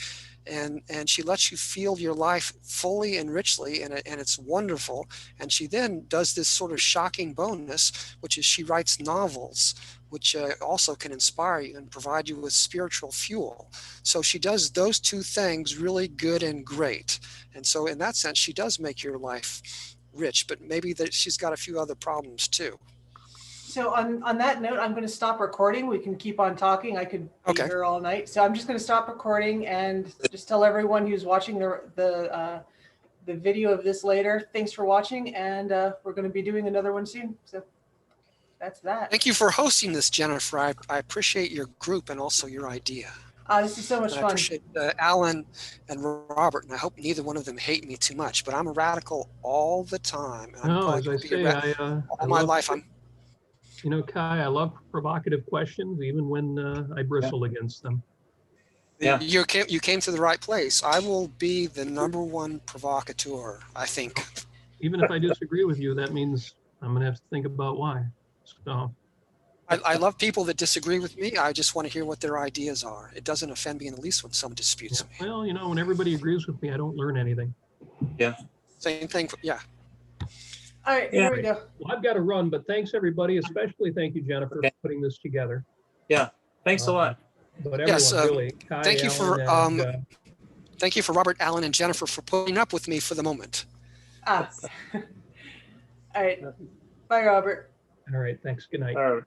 Speaker 1: And she lets you feel your life fully and richly, and it's wonderful. And she then does this sort of shocking bonus, which is she writes novels, which also can inspire you and provide you with spiritual fuel. So she does those two things really good and great. And so in that sense, she does make your life rich, but maybe that she's got a few other problems too.
Speaker 2: So on that note, I'm going to stop recording. We can keep on talking. I could be here all night. So I'm just going to stop recording and just tell everyone who's watching the video of this later, thanks for watching, and we're going to be doing another one soon. So that's that.
Speaker 1: Thank you for hosting this, Jennifer. I appreciate your group and also your idea.
Speaker 2: This is so much fun.
Speaker 1: I appreciate Alan and Robert, and I hope neither one of them hate me too much, but I'm a radical all the time.
Speaker 5: No, as I say,
Speaker 1: all my life,
Speaker 5: You know, Kai, I love provocative questions, even when I bristle against them.
Speaker 4: Yeah.
Speaker 1: You came to the right place. I will be the #1 provocateur, I think.
Speaker 5: Even if I disagree with you, that means I'm going to have to think about why. So,
Speaker 1: I love people that disagree with me. I just want to hear what their ideas are. It doesn't offend me in the least when someone disputes me.
Speaker 5: well, you know, when everybody agrees with me, I don't learn anything.
Speaker 1: Same thing. Yeah.
Speaker 2: All right,
Speaker 4: Yeah.
Speaker 2: here we go.
Speaker 5: Well, I've got to run, but thanks everybody, especially thank you, Jennifer,
Speaker 4: Okay.
Speaker 5: for putting this together.
Speaker 4: Yeah. Thanks a lot.
Speaker 5: But everyone,
Speaker 1: Yes,
Speaker 5: really, Kai,
Speaker 1: thank you for
Speaker 5: Alan, and,
Speaker 1: thank you for Robert, Allen, and Jennifer for putting up with me for the moment.
Speaker 2: Ah. All right. Bye, Robert.
Speaker 5: all right, thanks. Good night.
Speaker 4: All right.